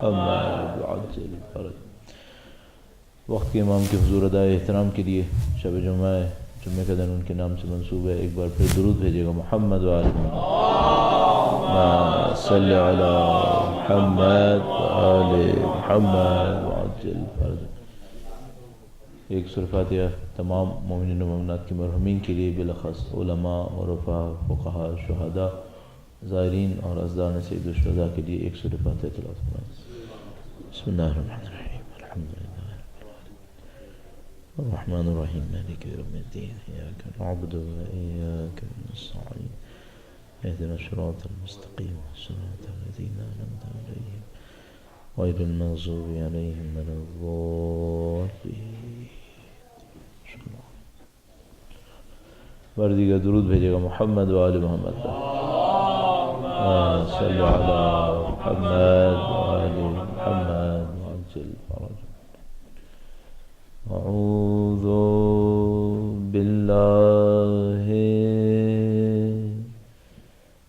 محمد عجل fridge. وقت کے امام کے حضور ادائے احترام کے لیے شب جمعہ ہے، جمعہ کا دن ان کے نام سے منسوب ہے۔ ایک بار پھر درود بھیجے گا محمد و آل محمد صلی علی محمد و آل محمد عجل فرج۔ ایک سورہ فاتحہ تمام مومنین و مومنات کے مرحومین کے لیے، بالاخص علماء عرفاء فقہاء شہداء زائرین اور ازدان سید الشہداء کے لیے ایک سورہ فاتحہ تلاوت فرمائیں۔ بسم اللہ الرحمن الرحیم، الحمد للہ رب العالمین الرحمن الرحیم مالک یوم الدین، ایاک نعبد و ایاک نستعین، اهدنا الصراط المستقیم صراط الذین انعمت علیہم غیر المغضوب علیہم ولا الضالین۔ بار دیگر درود بھیجے گا محمد و آل محمد صلی علی محمد و آل محمد وعجل فرج۔ اعوذ باللہ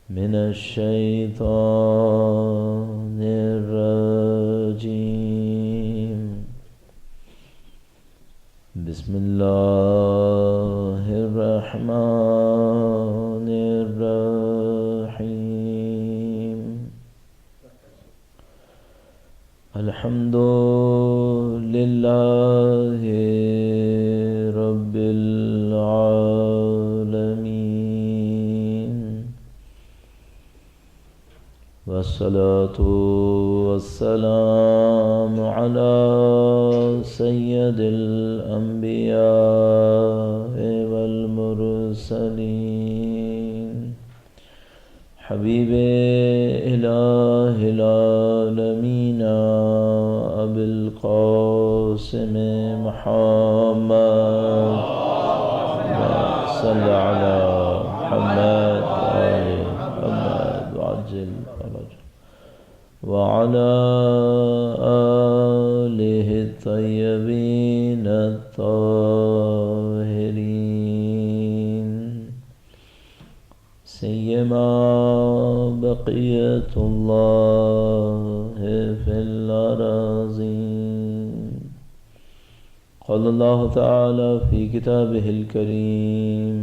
من الشیطان الرجیم، بسم اللہ الرحمن الرحیم، الحمد للہ رب العالمین، والصلاة والسلام علی سید الانبیاء والمرسلین، حبیب الہ العالمین ابی القاسم محمد صلی علی محمد وآل محمد وعجل فرج، وعلى آلہ الطیبین الطاہرین، سیما بقیت اللہ فی الأراضین۔ قال اللہ تعالی فی کتابہ الکریم،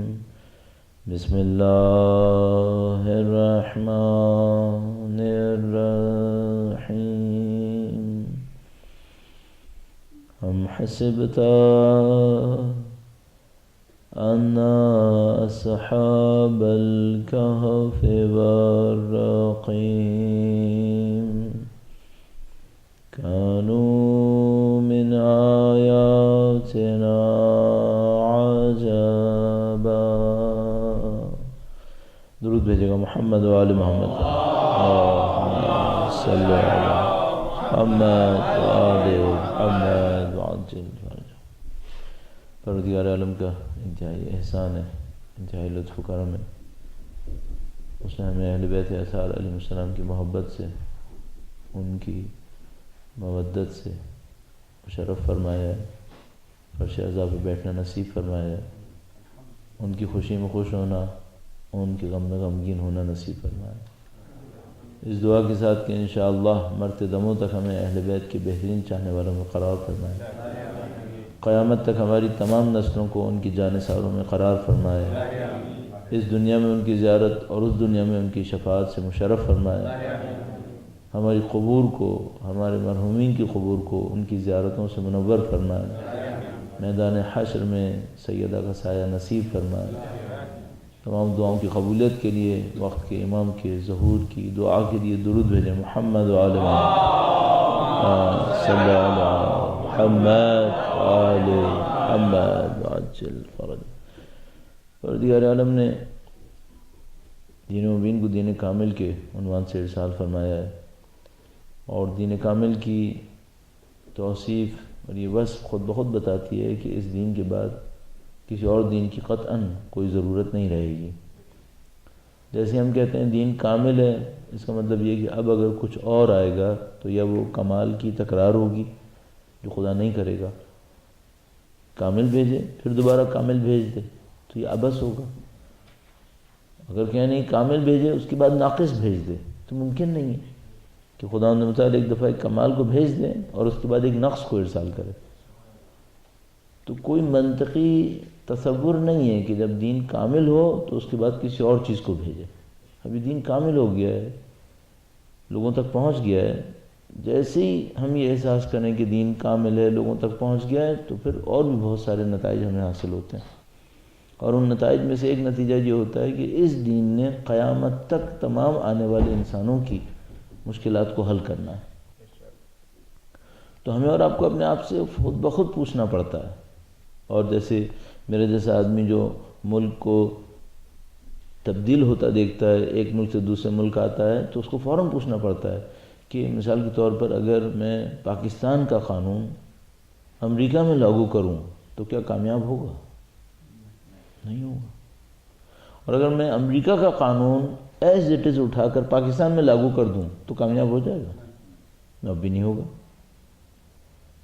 بسم اللہ الرحمن الرحیم، ام حسبت ان اصحاب الکہف والرقیم كانوا من آیاتنا عجبا۔ درود بھیجے گا محمد و آل محمد صلی علی محمد و آل محمد وعجل فرج۔ پروردگار عالم کا انتہائی احسان ہے، انتہائی لطف و کرم ہے، اس نے ہمیں اہل بیت اطہار علیہ السلام کی محبت سے، ان کی مودت سے مشرف فرمایا ہے، فرش عزا پہ بیٹھنا نصیب فرمایا ہے، ان کی خوشی میں خوش ہونا، ان کے غم میں غمگین ہونا نصیب فرمایا ہے۔ اس دعا کے ساتھ کہ انشاءاللہ مرتے دموں تک ہمیں اہل بیت کے بہترین چاہنے والوں میں قرار فرمائے، قیامت تک ہماری تمام نسلوں کو ان کی جانثاروں میں قرار فرمائے، اس دنیا میں ان کی زیارت اور اس دنیا میں ان کی شفاعت سے مشرف فرمائے، ہماری قبور کو، ہمارے مرحومین کی قبور کو ان کی زیارتوں سے منور فرمائے، میدان حشر میں سیدہ کا سایہ نصیب فرمائے۔ تمام دعاؤں کی قبولیت کے لیے وقت کے امام کے ظہور کی دعا کے لیے درود بھیجیں محمد و آل محمد صلی علی محمد و آل محمد وعجل فرج۔ پروردگار عالم نے دین مبین کو دین کامل کے عنوان سے ارسال فرمایا ہے، اور دین کامل کی توصیف اور یہ وصف خود بخود بتاتی ہے کہ اس دین کے بعد کسی اور دین کی قطعاً کوئی ضرورت نہیں رہے گی۔ جیسے ہم کہتے ہیں دین کامل ہے، اس کا مطلب یہ کہ اب اگر کچھ اور آئے گا تو یا وہ کمال کی تکرار ہوگی جو خدا نہیں کرے گا، کامل بھیجے پھر دوبارہ کامل بھیج دے تو یہ عبث ہوگا۔ اگر کہیں نہیں کامل بھیجے اس کے بعد ناقص بھیج دے تو ممکن نہیں ہے۔ کہ خداوند متعال ایک دفعہ ایک کمال کو بھیج دیں اور اس کے بعد ایک نقص کو ارسال کرے. تو کوئی منطقی تصور نہیں ہے کہ جب دین کامل ہو تو اس کے بعد کسی اور چیز کو بھیجے. ابھی دین کامل ہو گیا ہے، لوگوں تک پہنچ گیا ہے. جیسے ہی ہم یہ احساس کریں کہ دین کامل ہے، لوگوں تک پہنچ گیا ہے، تو پھر اور بھی بہت سارے نتائج ہمیں حاصل ہوتے ہیں. اور ان نتائج میں سے ایک نتیجہ یہ ہوتا ہے کہ اس دین نے قیامت تک تمام آنے والے انسانوں کی مشکلات کو حل کرنا ہے. تو ہمیں اور آپ کو اپنے آپ سے خود بخود پوچھنا پڑتا ہے. اور جیسے میرے جیسا آدمی جو ملک کو تبدیل ہوتا دیکھتا ہے، ایک ملک سے دوسرے ملک آتا ہے، تو اس کو فوراً پوچھنا پڑتا ہے کہ مثال کے طور پر اگر میں پاکستان کا قانون امریکہ میں لاگو کروں تو کیا کامیاب ہوگا؟ نہیں ہوگا. اور اگر میں امریکہ کا قانون ایز اٹ از اٹھا کر پاکستان میں لاگو کر دوں تو کامیاب ہو جائے گا؟ اب بھی نہیں ہوگا.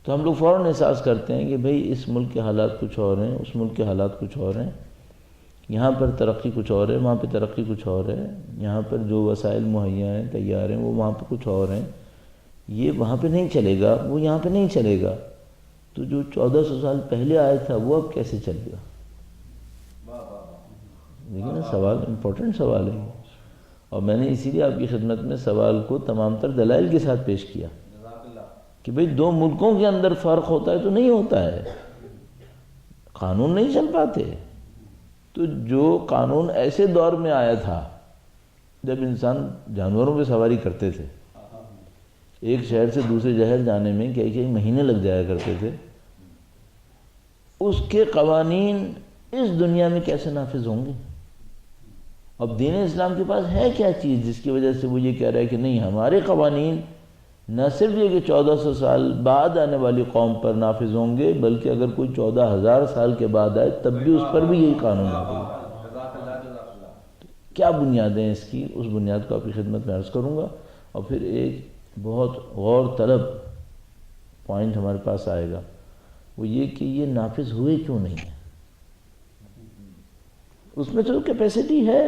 تو ہم لوگ فوراً احساس کرتے ہیں کہ بھئی اس ملک کے حالات کچھ اور ہیں، اس ملک کے حالات کچھ اور ہیں، یہاں پر ترقی کچھ اور ہے، وہاں پہ ترقی کچھ اور ہے، یہاں پر جو وسائل مہیا ہیں تیار ہیں وہ وہاں پہ کچھ اور ہیں، یہ وہاں پہ نہیں چلے گا، وہ یہاں پہ نہیں چلے گا. تو جو 1400 سال پہلے آیا تھا وہ اب کیسے چلے گا؟ لیکن سوال امپورٹنٹ سوال ہے. اور میں نے اسی لیے آپ کی خدمت میں سوال کو تمام تر دلائل کے ساتھ پیش کیا کہ بھئی دو ملکوں کے اندر فرق ہوتا ہے تو نہیں ہوتا ہے، قانون نہیں چل پاتے. تو جو قانون ایسے دور میں آیا تھا جب انسان جانوروں پہ سواری کرتے تھے، ایک شہر سے دوسرے شہر جانے میں کئی مہینے لگ جایا کرتے تھے، اس کے قوانین اس دنیا میں کیسے نافذ ہوں گے؟ اب دین اسلام کے پاس ہے کیا چیز جس کی وجہ سے وہ یہ کہہ رہا ہے کہ نہیں ہمارے قوانین نہ صرف یہ کہ 1400 سال بعد آنے والی قوم پر نافذ ہوں گے، بلکہ اگر کوئی 14,000 سال کے بعد آئے تب بھی اس پر بھی یہی قانون نافذ ہوگا. کیا بنیادیں اس کی؟ اس بنیاد کو آپ کی خدمت میں عرض کروں گا. اور پھر ایک بہت غور طلب پوائنٹ ہمارے پاس آئے گا، وہ یہ کہ یہ نافذ ہوئے کیوں نہیں ہیں. اس میں تو کیپیسٹی ہے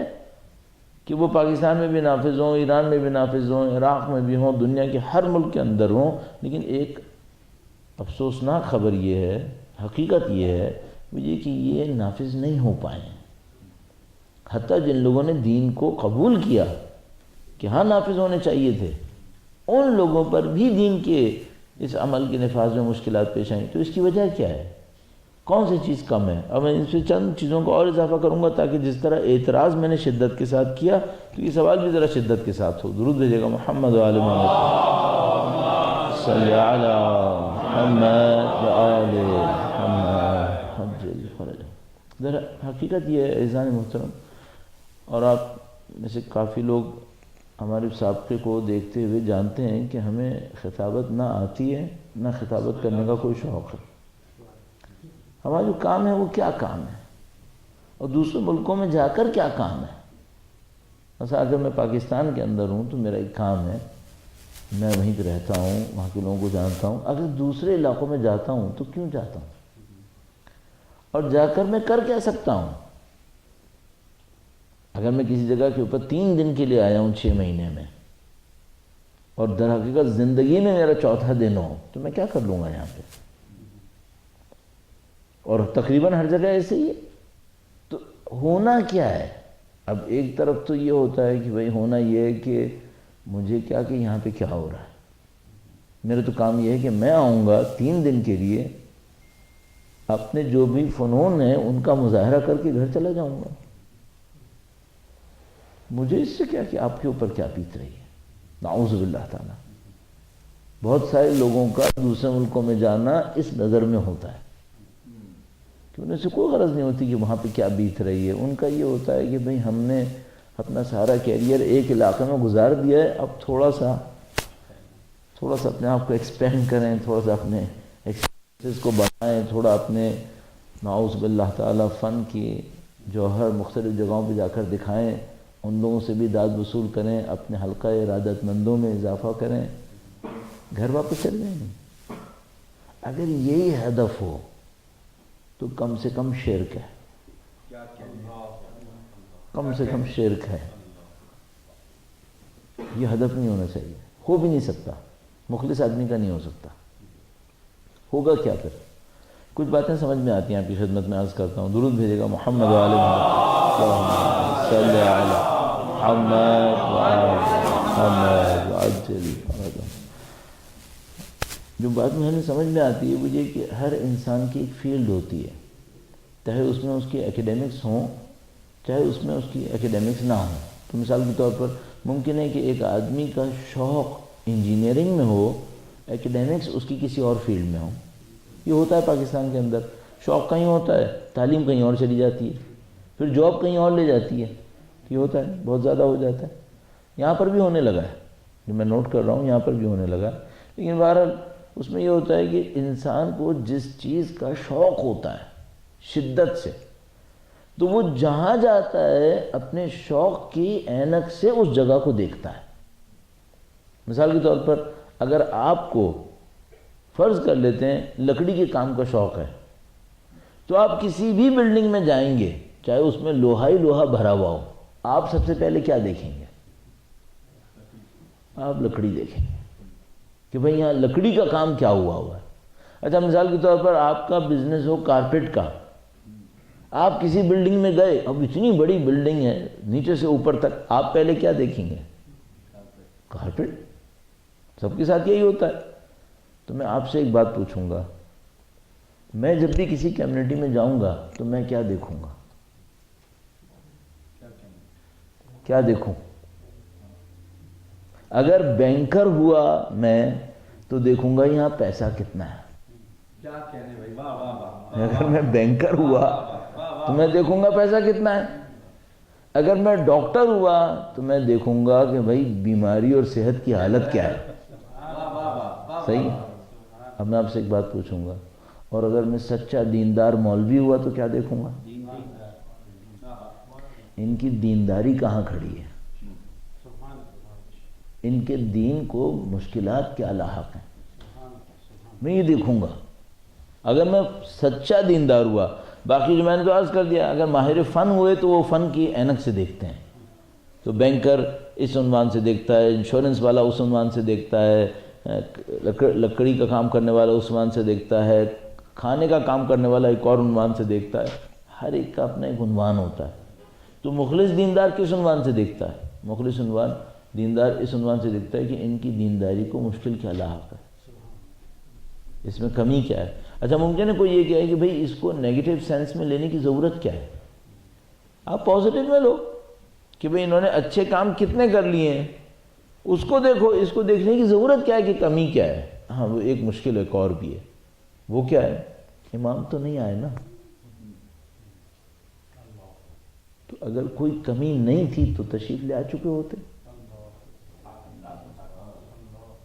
کہ وہ پاکستان میں بھی نافذ ہوں، ایران میں بھی نافذ ہوں، عراق میں بھی ہوں، دنیا کے ہر ملک کے اندر ہوں. لیکن ایک افسوسناک خبر یہ ہے، حقیقت یہ ہے، وہ یہ کہ یہ نافذ نہیں ہو پائے. حتیٰ جن لوگوں نے دین کو قبول کیا کہ ہاں نافذ ہونے چاہیے تھے، ان لوگوں پر بھی دین کے اس عمل کے نفاذ میں مشکلات پیش آئیں. تو اس کی وجہ کیا ہے؟ کون سی چیز کم ہے؟ اب میں ان سے چند چیزوں کو اور اضافہ کروں گا تاکہ جس طرح اعتراض میں نے شدت کے ساتھ کیا تو یہ سوال بھی ذرا شدت کے ساتھ ہو. درود بھیجے گا محمد و آل محمد صلی علی محمد و آل محمد حجل فرج. ذرا حقیقت یہ ہے عزیزان محترم، اور آپ میں سے کافی لوگ ہمارے سابقے کو دیکھتے ہوئے جانتے ہیں کہ ہمیں خطابت نہ آتی ہے نہ خطابت کرنے کا کوئی شوق ہے. ہمارا جو کام ہے وہ کیا کام ہے، اور دوسرے ملکوں میں جا کر کیا کام ہے. مثلا اگر میں پاکستان کے اندر ہوں تو میرا ایک کام ہے، میں وہیں پہ رہتا ہوں، وہاں کے لوگوں کو جانتا ہوں. اگر دوسرے علاقوں میں جاتا ہوں تو کیوں جاتا ہوں، اور جا کر میں کر کیا سکتا ہوں؟ اگر میں کسی جگہ کے اوپر 3 دن کے لیے آیا ہوں 6 مہینے میں، اور در حقیقت زندگی میں میرا 4تھا دن ہو، تو میں کیا کر لوں گا یہاں پہ؟ اور تقریباً ہر جگہ ایسے ہی ہے. تو ہونا کیا ہے؟ اب ایک طرف تو یہ ہوتا ہے کہ بھئی ہونا یہ ہے کہ مجھے کیا کہ یہاں پہ کیا ہو رہا ہے. میرا تو کام یہ ہے کہ میں آؤں گا 3 دن کے لیے، اپنے جو بھی فنون ہیں ان کا مظاہرہ کر کے گھر چلا جاؤں گا. مجھے اس سے کیا کہ آپ کے اوپر کیا بیت رہی ہے. نعوذ باللہ تعالیٰ. بہت سارے لوگوں کا دوسرے ملکوں میں جانا اس نظر میں ہوتا ہے کہ انہیں سے کوئی غرض نہیں ہوتی کہ وہاں پہ کیا بیت رہی ہے. ان کا یہ ہوتا ہے کہ بھئی ہم نے اپنا سارا کیریئر ایک علاقے میں گزار دیا ہے، اب تھوڑا سا اپنے آپ کو ایکسپینڈ کریں، تھوڑا سا اپنے ایکسپیرینس کو بڑھائیں، تھوڑا اپنے نعوذ باللہ تعالیٰ فن کی جوہر مختلف جگہوں پہ جا کر دکھائیں، ان لوگوں سے بھی داد وصول کریں، اپنے حلقہ ارادت مندوں میں اضافہ کریں، گھر واپس چل جائیں. اگر یہی ہدف ہو تو کم سے کم شرک ہے، کم سے کم شرک ہے. یہ ہدف نہیں ہونا چاہیے. ہو بھی نہیں سکتا، مخلص آدمی کا نہیں ہو سکتا، ہوگا کیا پھر؟ کچھ باتیں سمجھ میں آتی ہیں، آپ کی خدمت میں عرض کرتا ہوں. درود بھیجے گا محمد و آل محمد، اللہم صلی علی محمد و آل محمد وعجل فرجہ. جو بات میں سمجھ میں آتی ہے وہ یہ کہ ہر انسان کی ایک فیلڈ ہوتی ہے، چاہے اس میں اس کی ایکیڈیمکس ہوں، چاہے اس میں اس کی ایکیڈیمکس نہ ہوں. تو مثال کے طور پر ممکن ہے کہ ایک آدمی کا شوق انجینئرنگ میں ہو، ایکیڈیمکس اس کی کسی اور فیلڈ میں ہو. یہ ہوتا ہے پاکستان کے اندر، شوق کہیں ہوتا ہے، تعلیم کہیں اور چلی جاتی ہے، پھر جاب کہیں اور لے جاتی ہے. یہ ہوتا ہے، بہت زیادہ ہو جاتا ہے. یہاں پر بھی ہونے لگا ہے، جو میں نوٹ کر رہا ہوں یہاں پر بھی ہونے لگا ہے. لیکن بہرحال اس میں یہ ہوتا ہے کہ انسان کو جس چیز کا شوق ہوتا ہے شدت سے، تو وہ جہاں جاتا ہے اپنے شوق کی عینک سے اس جگہ کو دیکھتا ہے. مثال کے طور پر اگر آپ کو فرض کر لیتے ہیں لکڑی کے کام کا شوق ہے، تو آپ کسی بھی بلڈنگ میں جائیں گے، چاہے اس میں لوہا ہی لوہا بھرا ہوا ہو، آپ سب سے پہلے کیا دیکھیں گے؟ آپ لکڑی دیکھیں گے کہ بھئی یہاں لکڑی کا کام کیا ہوا ہے. اچھا مثال کے طور پر آپ کا بزنس ہو کارپیٹ کا، آپ کسی بلڈنگ میں گئے، اب اتنی بڑی بلڈنگ ہے نیچے سے اوپر تک، آپ پہلے کیا دیکھیں گے؟ کارپیٹ. سب کے ساتھ یہی ہوتا ہے. تو میں آپ سے ایک بات پوچھوں گا، میں جب بھی کسی کمیونٹی میں جاؤں گا تو میں کیا دیکھوں گا؟ کیا دیکھوں؟ اگر بینکر ہوا میں تو دیکھوں گا یہاں پیسہ کتنا ہے. اگر میں بینکر ہوا تو میں دیکھوں گا پیسہ کتنا ہے. اگر میں ڈاکٹر ہوا تو میں دیکھوں گا کہ بھائی بیماری اور صحت کی حالت کیا ہے. صحیح. اب میں آپ سے ایک بات پوچھوں گا، اور اگر میں سچا دیندار مولوی ہوا تو کیا دیکھوں گا؟ ان کی دینداری کہاں کھڑی ہے، ان کے دین کو مشکلات کیا لاحق ہیں، میں یہ دیکھوں گا اگر میں سچا دیندار ہوا. باقی جو میں نے تو عرض کر دیا، اگر ماہر فن ہوئے تو وہ فن کی عینک سے دیکھتے ہیں. تو بینکر اس عنوان سے دیکھتا ہے، انشورنس والا اس عنوان سے دیکھتا ہے، لکڑی کا کام کرنے والا اس عنوان سے دیکھتا ہے، کھانے کا کام کرنے والا ایک اور عنوان سے دیکھتا ہے. ہر ایک کا اپنا ایک عنوان ہوتا ہے. تو مخلص دیندار کس عنوان سے دیکھتا ہے؟ مخلص دیندار اس عنوان سے دیکھتا ہے کہ ان کی دینداری کو مشکل کیا لاحق ہے، اس میں کمی کیا ہے. اچھا ممکن ہے کوئی یہ کہے کہ بھئی اس کو نیگیٹو سینس میں لینے کی ضرورت کیا ہے، آپ پازیٹیو میں لو کہ بھئی انہوں نے اچھے کام کتنے کر لیے ہیں، اس کو دیکھو. اس کو دیکھنے کی ضرورت کیا ہے کہ کمی کیا ہے. ہاں وہ ایک مشکل ایک اور بھی ہے، وہ کیا ہے؟ امام تو نہیں آئے نا. تو اگر کوئی کمی نہیں تھی تو تشریف لے آ چکے ہوتے.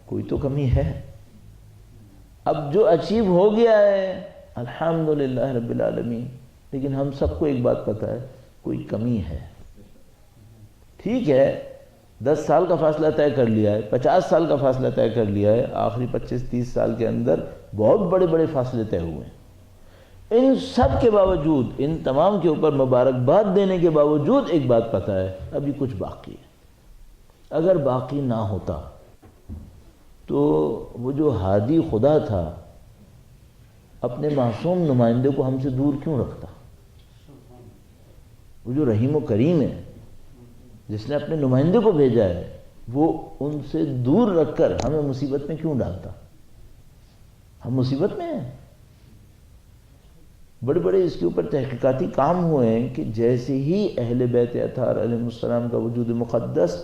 کوئی تو کمی ہے. اب جو اچیو ہو گیا ہے الحمدللہ رب العالمین، لیکن ہم سب کو ایک بات پتہ ہے، کوئی کمی ہے. ٹھیک ہے 10 سال کا فاصلہ طے کر لیا ہے، 50 سال کا فاصلہ طے کر لیا ہے، آخری 25-30 سال کے اندر بہت بڑے بڑے فاصلے طے ہوئے ہیں. ان سب کے باوجود، ان تمام کے اوپر مبارکباد دینے کے باوجود ایک بات پتہ ہے، ابھی کچھ باقی ہے. اگر باقی نہ ہوتا تو وہ جو ہادی خدا تھا اپنے معصوم نمائندے کو ہم سے دور کیوں رکھتا؟ وہ جو رحیم و کریم ہے، جس نے اپنے نمائندے کو بھیجا ہے، وہ ان سے دور رکھ کر ہمیں مصیبت میں کیوں ڈالتا؟ ہم مصیبت میں ہیں. بڑے بڑے اس کے اوپر تحقیقاتی کام ہوئے ہیں کہ جیسے ہی اہل بیت اطہار علیہ السلام کا وجود مقدس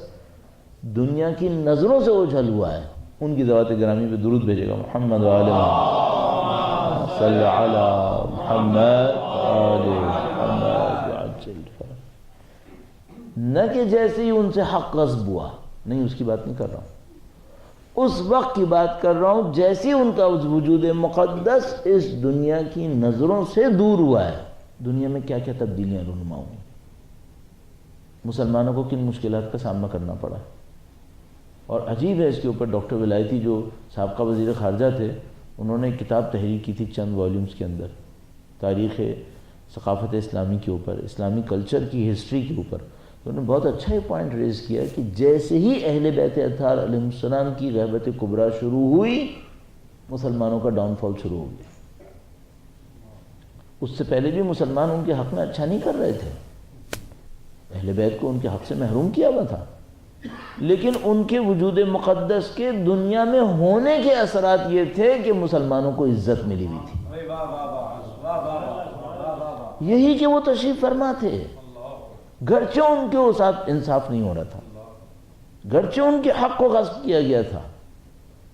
دنیا کی نظروں سے اوجھل ہوا ہے، ان کی ذوات گرامی پہ درود بھیجے گا محمد و آل محمد صلی علی محمد و آل محمد وعجل فرجہ. نہ کہ جیسے ہی ان سے حق غصب ہوا، نہیں، اس کی بات نہیں کر رہا ہوں. اس وقت کی بات کر رہا ہوں جیسے ان کا وجود مقدس اس دنیا کی نظروں سے دور ہوا ہے. دنیا میں کیا کیا تبدیلیاں رونما ہوئی، مسلمانوں کو کن مشکلات کا سامنا کرنا پڑا. اور عجیب ہے اس کے اوپر ڈاکٹر ولایتی جو سابقہ وزیر خارجہ تھے، انہوں نے ایک کتاب تحریر کی تھی چند والیومز کے اندر، تاریخ ثقافت اسلامی کے اوپر، اسلامی کلچر کی ہسٹری کے اوپر. تو انہوں نے بہت اچھا یہ پوائنٹ ریز کیا کہ جیسے ہی اہل بیت اطہار علیہ السلام کی غیبت کبریٰ شروع ہوئی مسلمانوں کا ڈاؤن فال شروع ہو گیا. اس سے پہلے بھی مسلمان ان کے حق میں اچھا نہیں کر رہے تھے، اہل بیت کو ان کے حق سے محروم کیا ہوا تھا، لیکن ان کے وجود مقدس کے دنیا میں ہونے کے اثرات یہ تھے کہ مسلمانوں کو عزت ملی ہوئی تھی. یہی کہ وہ تشریف فرما تھے، گرچہ ان کے ساتھ انصاف نہیں ہو رہا تھا، گرچہ ان کے حق کو غصب کیا گیا تھا،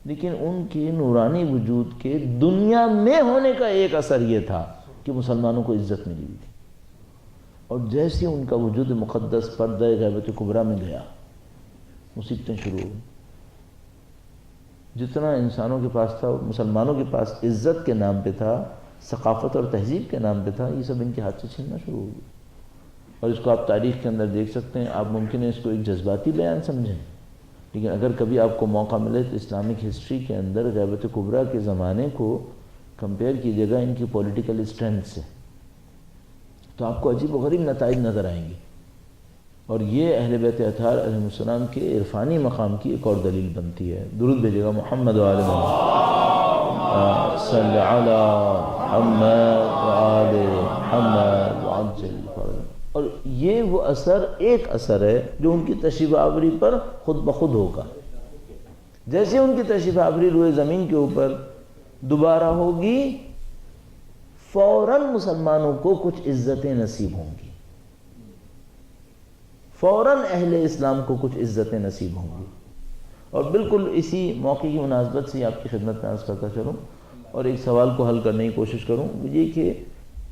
لیکن ان کے نورانی وجود کے دنیا میں ہونے کا ایک اثر یہ تھا کہ مسلمانوں کو عزت ملی ہوئی تھی. اور جیسے ان کا وجود مقدس پردہ غیبت کبریٰ میں گیا مصیبتیں شروع ہوئی. جتنا انسانوں کے پاس تھا، مسلمانوں کے پاس عزت کے نام پہ تھا، ثقافت اور تہذیب کے نام پہ تھا، یہ سب ان کے ہاتھ سے چھیننا شروع ہو گیا. اور اس کو آپ تاریخ کے اندر دیکھ سکتے ہیں. آپ ممکن ہے اس کو ایک جذباتی بیان سمجھیں، لیکن اگر کبھی آپ کو موقع ملے تو اسلامک ہسٹری کے اندر غیبت کبریٰ کے زمانے کو کمپیئر کیجیے گا ان کی پولیٹیکل اسٹرینتھ سے، تو آپ کو عجیب و غریب نتائج نظر آئیں گے. اور یہ اہل بیت اطہار علیہ السلام کے عرفانی مقام کی ایک اور دلیل بنتی ہے. درود بھیجیے گا محمد و آل محمد صلی علی محمد و آل محمد وعجل فرجہ. اور یہ وہ اثر، ایک اثر ہے جو ان کی تشریف آوری پر خود بخود ہوگا. جیسے ان کی تشریف آوری روئے زمین کے اوپر دوبارہ ہوگی، فوراً مسلمانوں کو کچھ عزتیں نصیب ہوں گی، فوراً اہل اسلام کو کچھ عزتیں نصیب ہوں گی. اور بالکل اسی موقع کی مناسبت سے آپ کی خدمت میں عرض کرتا چلوں اور ایک سوال کو حل کرنے کی کوشش کروں. یہ کہ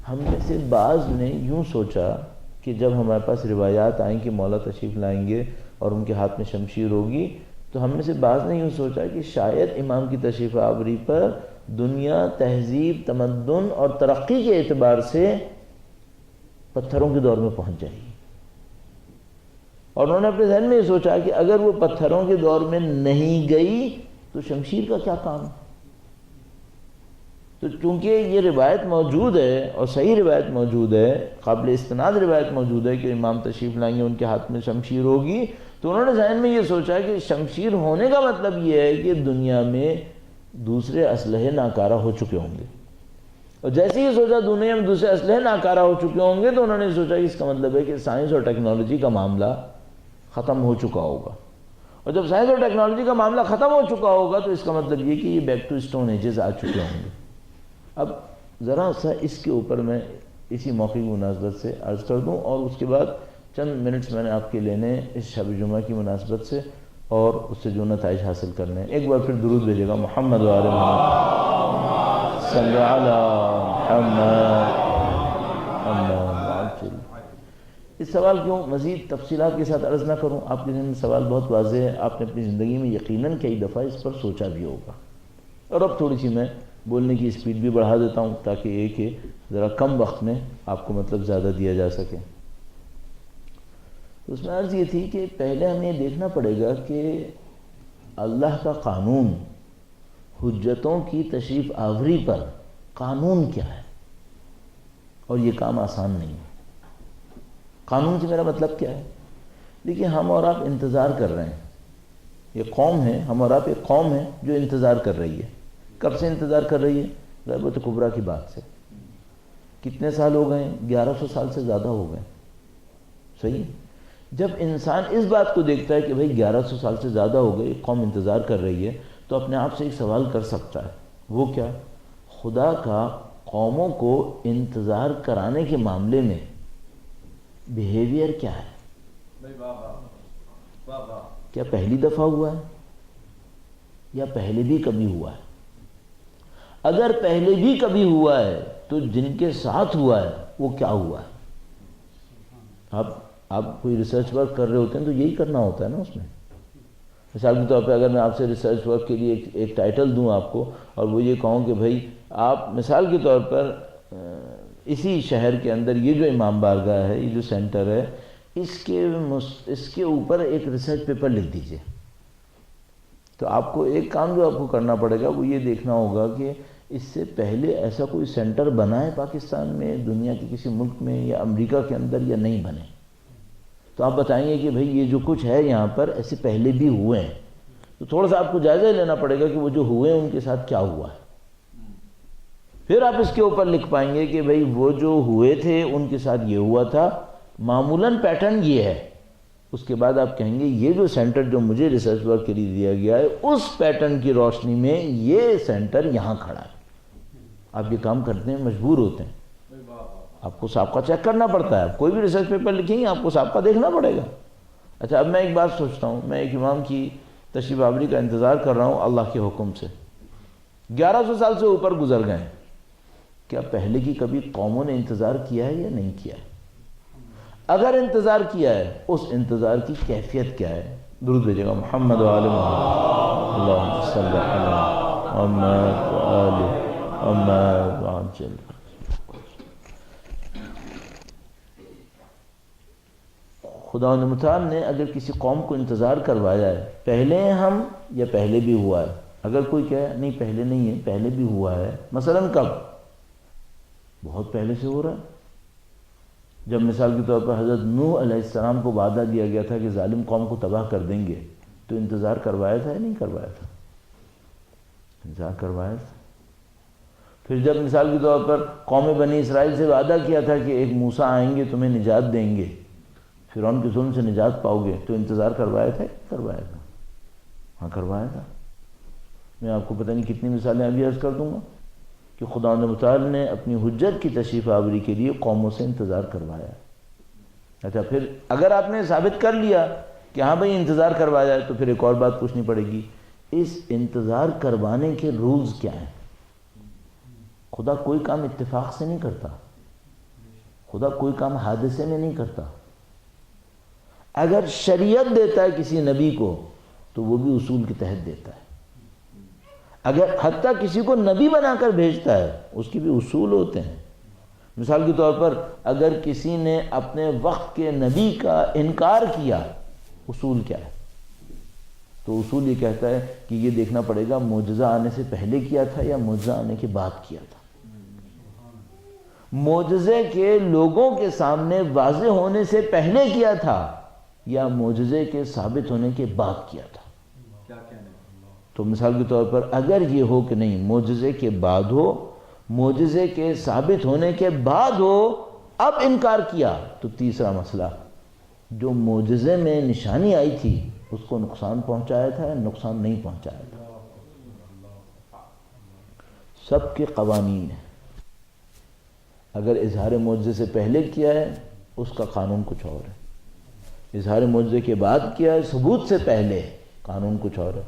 ہم میں سے بعض نے یوں سوچا کہ جب ہمارے پاس روایات آئیں کہ مولا تشریف لائیں گے اور ان کے ہاتھ میں شمشیر ہوگی، تو ہم میں سے بعض نے یوں سوچا کہ شاید امام کی تشریف آوری پر دنیا تہذیب، تمدن اور ترقی کے اعتبار سے پتھروں کے دور میں پہنچ جائے گی. اور انہوں نے اپنے ذہن میں یہ سوچا کہ اگر وہ پتھروں کے دور میں نہیں گئی تو شمشیر کا کیا کام. تو چونکہ یہ روایت موجود ہے اور صحیح روایت موجود ہے، قابل استناد روایت موجود ہے کہ امام تشریف لائیں گے ان کے ہاتھ میں شمشیر ہوگی، تو انہوں نے ذہن میں یہ سوچا کہ شمشیر ہونے کا مطلب یہ ہے کہ دنیا میں دوسرے اسلحے ناکارہ ہو چکے ہوں گے. اور جیسے ہی سوچا دنیا میں دوسرے اسلحے ناکارہ ہو چکے ہوں گے، تو انہوں نے سوچا کہ اس کا مطلب ہے کہ سائنس اور ٹیکنالوجی کا معاملہ ختم ہو چکا ہوگا. اور جب سائنس اور ٹیکنالوجی کا معاملہ ختم ہو چکا ہوگا تو اس کا مطلب یہ کہ یہ بیک ٹو اسٹون ایجز آ چکے ہوں گے. اب ذرا سا اس کے اوپر میں اسی موقع کی مناسبت سے عرض کر دوں اور اس کے بعد چند منٹس میں نے آپ کے لینے اس شب جمعہ کی مناسبت سے اور اس سے جو نتائج حاصل کرنے ہیں. ایک بار پھر درود بھیجیے گا محمد و آل محمد صلی علی محمد. اس سوال کیوں مزید تفصیلات کے ساتھ عرض نہ کروں، آپ کے ذہن میں سوال بہت واضح ہے، آپ نے اپنی زندگی میں یقیناً کئی دفعہ اس پر سوچا بھی ہوگا. اور اب تھوڑی سی میں بولنے کی اسپیڈ بھی بڑھا دیتا ہوں تاکہ یہ کہ ذرا کم وقت میں آپ کو مطلب زیادہ دیا جا سکے. اس میں عرض یہ تھی کہ پہلے ہمیں یہ دیکھنا پڑے گا کہ اللہ کا قانون حجتوں کی تشریف آوری پر قانون کیا ہے، اور یہ کام آسان نہیں ہے. قانون سے میرا مطلب کیا ہے؟ دیکھیے، ہم اور آپ انتظار کر رہے ہیں. یہ قوم ہے، ہم اور آپ ایک قوم ہے جو انتظار کر رہی ہے. کب سے انتظار کر رہی ہے؟ غیبت کبریٰ کی بات سے. کتنے سال ہو گئے؟ 1100 سال سے زیادہ ہو گئے. صحیح. جب انسان اس بات کو دیکھتا ہے کہ بھئی 1100 سال سے زیادہ ہو گئے، قوم انتظار کر رہی ہے، تو اپنے آپ سے ایک سوال کر سکتا ہے. وہ کیا؟ خدا کا قوموں کو انتظار کرانے کے معاملے میں بیہیویئر کیا ہے؟ کیا پہلی دفعہ ہوا ہے یا پہلے بھی کبھی ہوا ہے؟ اگر پہلے بھی کبھی ہوا ہے تو جن کے ساتھ ہوا ہے وہ کیا ہوا ہے؟ آپ کوئی ریسرچ ورک کر رہے ہوتے ہیں تو یہی کرنا ہوتا ہے نا. اس میں مثال کے طور پہ اگر میں آپ سے ریسرچ ورک کے لیے ایک ٹائٹل دوں آپ کو اور وہ یہ کہوں کہ بھئی آپ مثال کے طور پر اسی شہر کے اندر یہ جو امام بارگاہ ہے، یہ جو سینٹر ہے، اس کے اوپر ایک ریسرچ پیپر لکھ دیجئے. تو آپ کو ایک کام جو آپ کو کرنا پڑے گا وہ یہ دیکھنا ہوگا کہ اس سے پہلے ایسا کوئی سینٹر بنا ہے پاکستان میں، دنیا کے کسی ملک میں یا امریکہ کے اندر، یا نہیں بنے. تو آپ بتائیں گے کہ بھئی یہ جو کچھ ہے یہاں پر ایسے پہلے بھی ہوئے ہیں، تو تھوڑا سا آپ کو جائزہ لینا پڑے گا کہ وہ جو ہوئے ہیں ان کے ساتھ کیا ہوا ہے، پھر آپ اس کے اوپر لکھ پائیں گے کہ بھئی وہ جو ہوئے تھے ان کے ساتھ یہ ہوا تھا، معمولاً پیٹرن یہ ہے۔ اس کے بعد آپ کہیں گے یہ جو سینٹر جو مجھے ریسرچ ورک کے لیے دیا گیا ہے اس پیٹرن کی روشنی میں یہ سینٹر یہاں کھڑا ہے۔ آپ یہ کام کرتے ہیں، مجبور ہوتے ہیں، آپ کو سابقہ چیک کرنا پڑتا ہے، کوئی بھی ریسرچ پیپر لکھیں گے آپ کو سابقہ دیکھنا پڑے گا۔ اچھا اب میں ایک بات سوچتا ہوں، میں ایک امام کی تشریف آوری کا انتظار کر رہا ہوں اللہ کے حکم سے، 1100 سال سے اوپر گزر گئے، کیا پہلے کی کبھی قوموں نے انتظار کیا ہے یا نہیں کیا ہے؟ اگر انتظار کیا ہے اس انتظار کی کیفیت کیا ہے؟ درود بھیجیے گا محمد و آل محمد، اللہم صلی علی محمد و آل محمد وعجل۔ خدا متعال نے اگر کسی قوم کو انتظار کروایا ہے، پہلے ہیں ہم یا پہلے بھی ہوا ہے؟ اگر کوئی کہے نہیں پہلے نہیں ہے پہلے بھی ہوا ہے، مثلاً کب؟ بہت پہلے سے ہو رہا ہے۔ جب مثال کے طور پر حضرت نوح علیہ السلام کو وعدہ دیا گیا تھا کہ ظالم قوم کو تباہ کر دیں گے، تو انتظار کروایا تھا یا نہیں کروایا تھا؟ انتظار کروایا تھا۔ پھر جب مثال کے طور پر قوم بنی اسرائیل سے وعدہ کیا تھا کہ ایک موسیٰ آئیں گے تمہیں نجات دیں گے، فرعون کے ظلم سے نجات پاؤ گے، تو انتظار کروایا تھا یا کروایا تھا؟ ہاں کروایا تھا۔ میں آپ کو پتہ نہیں کتنی مثالیں ابھی عرض کر دوں گا کہ خدا متعال نے اپنی حجت کی تشریف آوری کے لیے قوموں سے انتظار کروایا۔ اچھا پھر اگر آپ نے ثابت کر لیا کہ ہاں بھئی انتظار کروایا ہے، تو پھر ایک اور بات پوچھنی پڑے گی، اس انتظار کروانے کے رولز کیا ہیں؟ خدا کوئی کام اتفاق سے نہیں کرتا، خدا کوئی کام حادثے میں نہیں کرتا۔ اگر شریعت دیتا ہے کسی نبی کو تو وہ بھی اصول کے تحت دیتا ہے، اگر حتیٰ کسی کو نبی بنا کر بھیجتا ہے اس کے بھی اصول ہوتے ہیں۔ مثال کے طور پر اگر کسی نے اپنے وقت کے نبی کا انکار کیا، اصول کیا ہے؟ تو اصول یہ کہتا ہے کہ یہ دیکھنا پڑے گا معجزہ آنے سے پہلے کیا تھا یا معجزہ آنے کے بعد کیا تھا۔ معجزے کے لوگوں کے سامنے واضح ہونے سے پہلے کیا تھا یا معجزے کے ثابت ہونے کے بعد کیا تھا۔ تو مثال کے طور پر اگر یہ ہو کہ نہیں معجزے کے بعد ہو، معجزے کے ثابت ہونے کے بعد ہو، اب انکار کیا، تو تیسرا مسئلہ، جو معجزے میں نشانی آئی تھی اس کو نقصان پہنچایا تھا یا نقصان نہیں پہنچایا تھا؟ سب کے قوانین ہیں۔ اگر اظہار معجزے سے پہلے کیا ہے اس کا قانون کچھ اور ہے، اظہار معجزے کے بعد کیا ہے ثبوت سے پہلے، قانون کچھ اور ہے،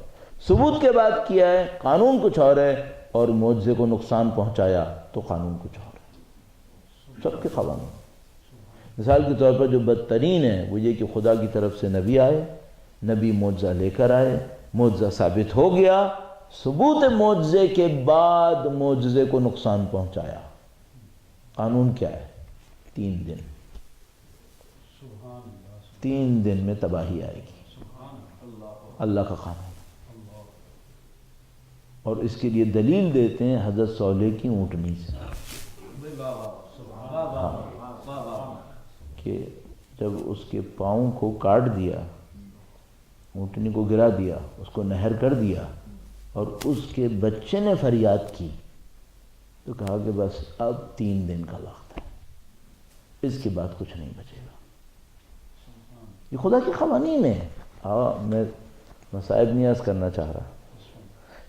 ثبوت کے بعد کیا ہے قانون کچھ اور ہے، اور معجزے کو نقصان پہنچایا تو قانون کچھ اور ہے۔ سب کے قوانین۔ مثال کے طور پر جو بدترین ہے وہ یہ کہ خدا کی طرف سے نبی آئے، نبی معجزہ لے کر آئے، معجزہ ثابت ہو گیا، ثبوت معجزے کے بعد معجزے کو نقصان پہنچایا، قانون کیا ہے؟ 3 دن، 3 دن میں تباہی آئے گی، اللہ کا قانون۔ اور اس کے لیے دلیل دیتے ہیں حضرت صالح کی اونٹنی سے، کہ جب اس کے پاؤں کو کاٹ دیا، اونٹنی کو گرا دیا، اس کو نہر کر دیا، اور اس کے بچے نے فریاد کی، تو کہا کہ بس اب 3 دن کا وقت ہے، اس کے بعد کچھ نہیں بچے گا۔ یہ خدا کے قوانین ہیں۔ میں مصائب نہیں عرض کرنا چاہ رہا،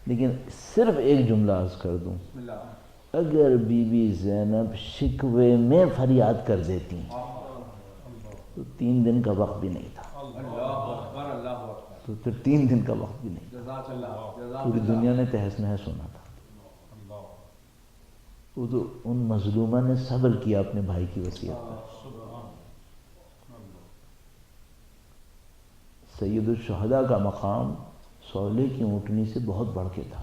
لیکن صرف ایک جملہ عرض کر دوں، اگر بی بی زینب شکوے میں فریاد کر دیتی تو 3 دن کا وقت بھی نہیں تھا، تو پھر 3 دن کا وقت بھی نہیں تھا، پوری دنیا نے تہس نہس ہونا تھا۔ وہ تو ان مظلومہ نے صبر کیا اپنے بھائی کی وصیت پر۔ سید الشہداء کا مقام صالح کی اونٹنی سے بہت بڑھ کے تھا،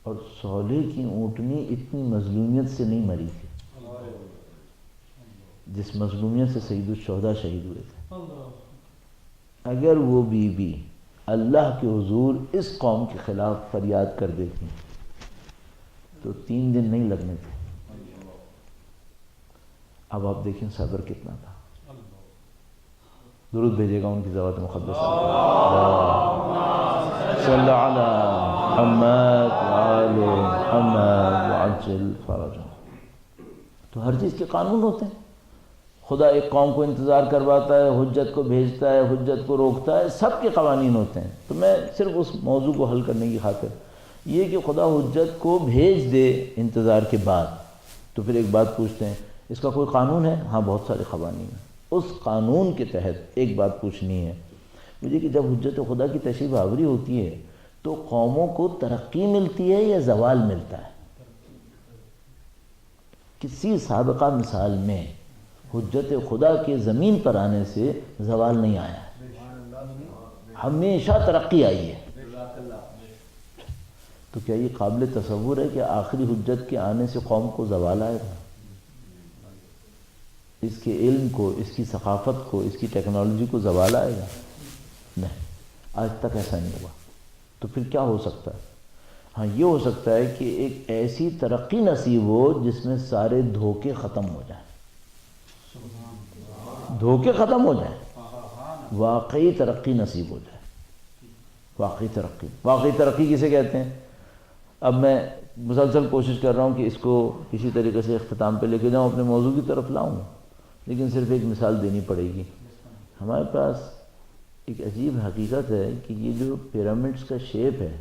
اور صالح کی اونٹنی اتنی مظلومیت سے نہیں مری تھی جس مظلومیت سے سید الشہداء شہید ہوئے تھے۔ اگر وہ بی بی اللہ کے حضور اس قوم کے خلاف فریاد کر دیتی تو 3 دن نہیں لگنے تھے۔ اب آپ دیکھیں صبر کتنا تھا۔ درود بھیجے گا ان کی ذوات مقدس صلی علی محمد وآل محمد وعجل فرجہ. تو ہر چیز کے قانون ہوتے ہیں. خدا ایک قوم کو انتظار کرواتا ہے، حجت کو بھیجتا ہے، حجت کو روکتا ہے، سب کے قوانین ہوتے ہیں. تو میں صرف اس موضوع کو حل کرنے کی خاطر یہ کہ خدا حجت کو بھیج دے انتظار کے بعد، تو پھر ایک بات پوچھتے ہیں اس کا کوئی قانون ہے؟ ہاں بہت سارے قوانین ہیں. اس قانون کے تحت ایک بات پوچھنی ہے مجھے کہ جب حجت خدا کی تشریف آوری ہوتی ہے تو قوموں کو ترقی ملتی ہے یا زوال ملتا ہے؟ کسی سابقہ مثال میں حجت خدا کے زمین پر آنے سے زوال نہیں آیا ہے، ہمیشہ ترقی آئی ہے. تو کیا یہ قابل تصور ہے کہ آخری حجت کے آنے سے قوم کو زوال آئے گا؟ اس کے علم کو، اس کی ثقافت کو، اس کی ٹیکنالوجی کو زوال آئے گا؟ نہیں، آج تک ایسا نہیں ہوا. تو پھر کیا ہو سکتا ہے؟ ہاں یہ ہو سکتا ہے کہ ایک ایسی ترقی نصیب ہو جس میں سارے دھوکے ختم ہو جائیں، دھوکے ختم ہو جائیں، واقعی ترقی نصیب ہو جائے. واقعی ترقی کسے کہتے ہیں؟ اب میں مسلسل کوشش کر رہا ہوں کہ اس کو کسی طریقے سے اختتام پہ لے کے جاؤں، اپنے موضوع کی طرف لاؤں، لیکن صرف ایک مثال دینی پڑے گی. ہمارے پاس ایک عجیب حقیقت ہے کہ یہ جو پیرامڈس کا شیپ ہے،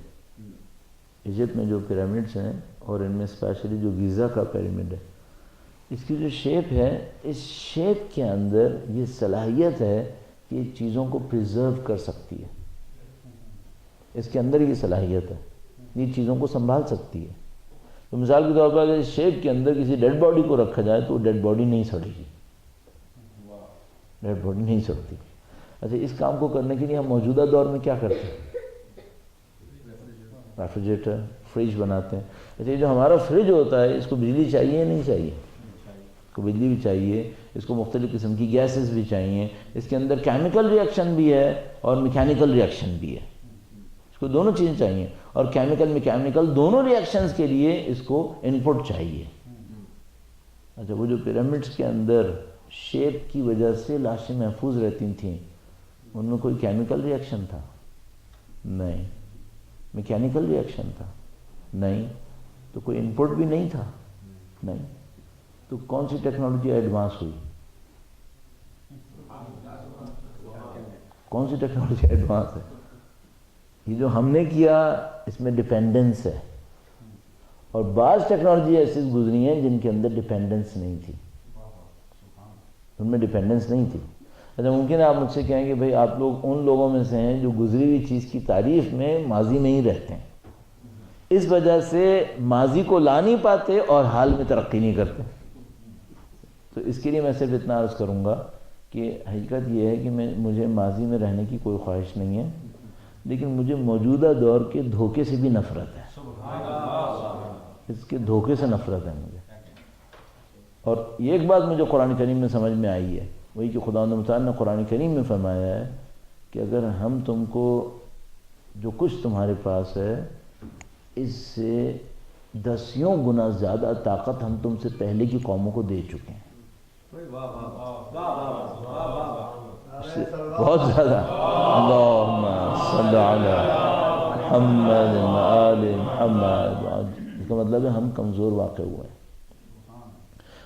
ایجپٹ میں جو پیرامڈس ہیں اور ان میں اسپیشلی جو گیزا کا پیرامڈ ہے، اس کی جو شیپ ہے، اس شیپ کے اندر یہ صلاحیت ہے کہ یہ چیزوں کو پریزرو کر سکتی ہے. اس کے اندر یہ صلاحیت ہے، یہ چیزوں کو سنبھال سکتی ہے. تو مثال کے طور پر اگر اس شیپ کے اندر کسی ڈیڈ باڈی کو رکھا جائے تو وہ ڈیڈ باڈی نہیں سڑے گی، ڈیڈ باڈی نہیں سڑتی. اچھا، اس کام کو کرنے کے لیے ہم موجودہ دور میں کیا کرتے ہیں؟ ریفریجریٹر، فریج بناتے ہیں. اچھا، یہ جو ہمارا فریج ہوتا ہے اس کو بجلی چاہیے یا نہیں چاہیے؟ اس کو بجلی بھی چاہیے، اس کو مختلف قسم کی گیسز بھی چاہیے، اس کے اندر کیمیکل ریئیکشن بھی ہے اور میکینیکل ریئیکشن بھی ہے. اس کو دونوں چیزیں چاہیے، اور کیمیکل میکینیکل دونوں ریئیکشنز کے لیے اس کو ان پٹ چاہیے. اچھا، وہ جو پیرامڈس کے اندر شیپ کی وجہ سے لاشیں محفوظ رہتی تھیں، ان میں کوئی کیمیکل ریئیکشن تھا؟ نہیں. میکینیکل ریئیکشن تھا؟ نہیں. تو کوئی ان پٹ بھی نہیں تھا؟ نہیں. تو کون سی ٹیکنالوجی ایڈوانس ہوئی؟ کون سی ٹیکنالوجی ایڈوانس ہے؟ یہ جو ہم نے کیا اس میں ڈیپینڈنس ہے، اور بعض ٹیکنالوجی ایسی گزری ہیں جن کے اندر ڈیپینڈنس نہیں تھی، ان میں ڈیپینڈنس نہیں تھی. اچھا، ممکن ہے آپ مجھ سے کہیں کہ بھئی آپ لوگ ان لوگوں میں سے ہیں جو گزری ہوئی چیز کی تعریف میں ماضی میں ہی رہتے ہیں، اس وجہ سے ماضی کو لا نہیں پاتے اور حال میں ترقی نہیں کرتے. تو اس کے لیے میں صرف اتنا عرض کروں گا کہ حقیقت یہ ہے کہ مجھے ماضی میں رہنے کی کوئی خواہش نہیں ہے، لیکن مجھے موجودہ دور کے دھوکے سے بھی نفرت ہے، اس کے دھوکے سے نفرت ہے مجھے. اور یہ ایک بات مجھے قرآن کریم میں سمجھ میں آئی ہے، وہی کہ خداوند متعال نے قرآن کریم میں فرمایا ہے کہ اگر ہم تم کو جو کچھ تمہارے پاس ہے اس سے 10 گنا زیادہ طاقت ہم تم سے پہلے کی قوموں کو دے چکے ہیں. بہت زیادہ. اللہم صلی علی محمد آل محمد. اس کا مطلب ہے ہم کمزور واقع ہوئے ہیں.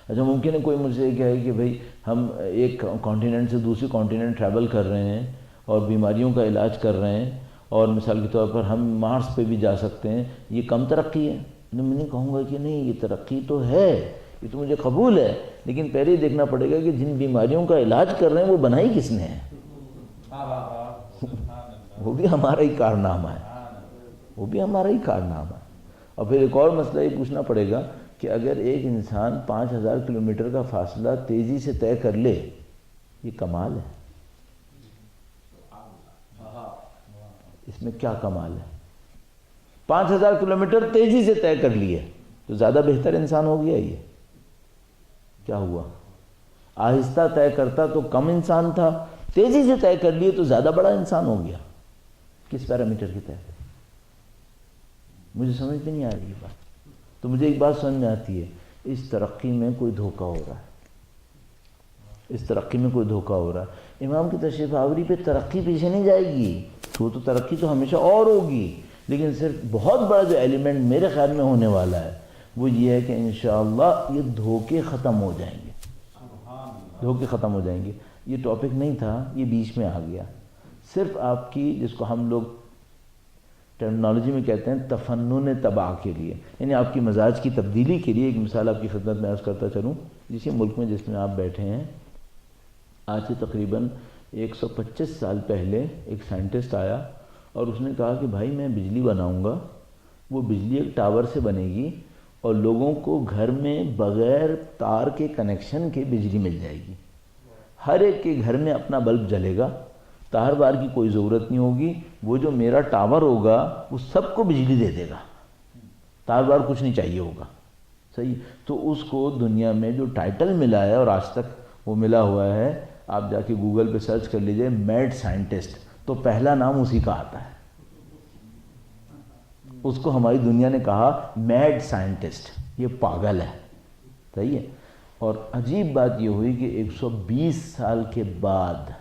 اچھا، ممکن ہے کوئی مجھ سے کہے کہ بھئی ہم ایک کانٹیننٹ سے دوسری کانٹیننٹ ٹریول کر رہے ہیں اور بیماریوں کا علاج کر رہے ہیں، اور مثال کے طور پر ہم مارس پہ بھی جا سکتے ہیں، یہ کم ترقی ہے؟ میں نہیں کہوں گا کہ نہیں، یہ ترقی تو ہے، یہ تو مجھے قبول ہے، لیکن پہلے ہی دیکھنا پڑے گا کہ جن بیماریوں کا علاج کر رہے ہیں وہ بنائی کس نے ہے؟ وہ بھی ہمارا ہی کارنامہ ہے، وہ بھی ہمارا ہی کارنامہ ہے. اور پھر ایک اور مسئلہ یہ پوچھنا پڑے گا کہ اگر ایک انسان 5000 کلومیٹر کا فاصلہ تیزی سے طے کر لے، یہ کمال ہے. اس میں کیا کمال ہے؟ 5000 کلومیٹر تیزی سے طے کر لیے تو زیادہ بہتر انسان ہو گیا. یہ کیا ہوا؟ آہستہ طے کرتا تو کم انسان تھا، تیزی سے طے کر لیے تو زیادہ بڑا انسان ہو گیا. کس پیرامیٹر کے تحت؟ مجھے سمجھ میں نہیں آ رہی یہ بات. تو مجھے ایک بات سمجھ میں آتی ہے، اس ترقی میں کوئی دھوکہ ہو رہا ہے، اس ترقی میں کوئی دھوکہ ہو رہا ہے۔ امام کی تشریف آوری پہ ترقی پیچھے نہیں جائے گی، تو ترقی تو ہمیشہ اور ہوگی، لیکن صرف بہت بڑا جو ایلیمنٹ میرے خیال میں ہونے والا ہے وہ یہ ہے کہ انشاءاللہ یہ دھوکے ختم ہو جائیں گے، دھوکے ختم ہو جائیں گے۔ یہ ٹاپک نہیں تھا، یہ بیچ میں آ گیا، صرف آپ کی جس کو ہم لوگ ٹرمنالوجی میں کہتے ہیں تفنن طبع کے لیے، یعنی آپ کی مزاج کی تبدیلی کے لیے۔ ایک مثال آپ کی خدمت میں عرض کرتا چلوں، جس ملک میں جس میں آپ بیٹھے ہیں، آج سے تقریباً 125 سال پہلے ایک سائنٹسٹ آیا اور اس نے کہا کہ بھائی میں بجلی بناؤں گا، وہ بجلی ایک ٹاور سے بنے گی اور لوگوں کو گھر میں بغیر تار کے کنیکشن کے بجلی مل جائے گی، ہر ایک کے گھر میں اپنا بلب جلے گا، تار بار کی کوئی ضرورت نہیں ہوگی، وہ جو میرا ٹاور ہوگا وہ سب کو بجلی دے دے گا، تار بار کچھ نہیں چاہیے ہوگا، صحیح۔ تو اس کو دنیا میں جو ٹائٹل ملا ہے اور آج تک وہ ملا ہوا ہے، آپ جا کے گوگل پہ سرچ کر لیجئے میڈ سائنٹسٹ، تو پہلا نام اسی کا آتا ہے۔ اس کو ہماری دنیا نے کہا میڈ سائنٹسٹ، یہ پاگل ہے، صحیح ہے۔ اور عجیب بات یہ ہوئی کہ 120 سال کے بعد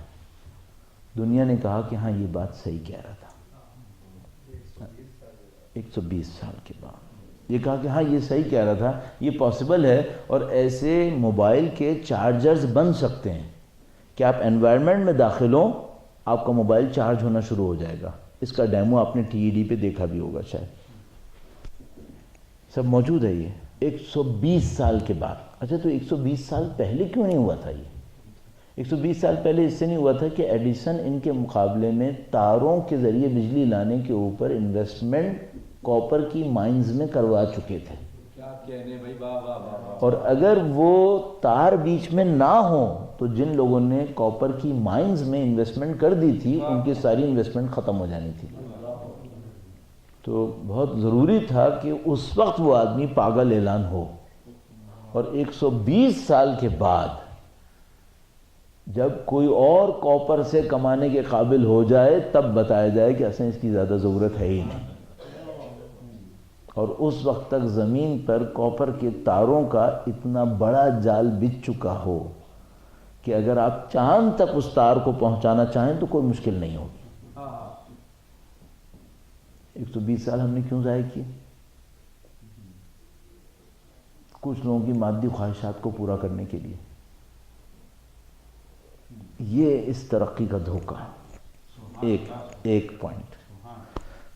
دنیا نے کہا کہ ہاں یہ بات صحیح کہہ رہا تھا، 120 سال کے بعد یہ کہا کہ ہاں یہ صحیح کہہ رہا تھا، یہ پاسبل ہے۔ اور ایسے موبائل کے چارجرز بن سکتے ہیں کہ آپ انوائرمنٹ میں داخل ہوں، آپ کا موبائل چارج ہونا شروع ہو جائے گا۔ اس کا ڈیمو آپ نے TED پہ دیکھا بھی ہوگا شاید، سب موجود ہے۔ یہ 120 سال کے بعد۔ اچھا تو 120 سال پہلے کیوں نہیں ہوا تھا؟ یہ 120 سال پہلے اس سے نہیں ہوا تھا کہ ایڈیسن ان کے مقابلے میں تاروں کے ذریعے بجلی لانے کے اوپر انویسٹمنٹ کاپر کی مائنز میں کروا چکے تھے، اور اگر وہ تار بیچ میں نہ ہو تو جن لوگوں نے کاپر کی مائنز میں انویسٹمنٹ کر دی تھی ان کی ساری انویسٹمنٹ ختم ہو جانی تھی۔ تو بہت ضروری تھا کہ اس وقت وہ آدمی پاگل اعلان ہو، اور 120 سال کے بعد جب کوئی اور کاپر سے کمانے کے قابل ہو جائے تب بتایا جائے کہ اصلا اس کی زیادہ ضرورت ہے ہی نہیں۔ اور اس وقت تک زمین پر کاپر کے تاروں کا اتنا بڑا جال بچھ چکا ہو کہ اگر آپ چاند تک اس تار کو پہنچانا چاہیں تو کوئی مشکل نہیں ہوگی۔ 120 سال ہم نے کیوں ضائع کیے؟ کچھ لوگوں کی مادی خواہشات کو پورا کرنے کے لیے۔ یہ اس ترقی کا دھوکہ ہے، ایک پوائنٹ۔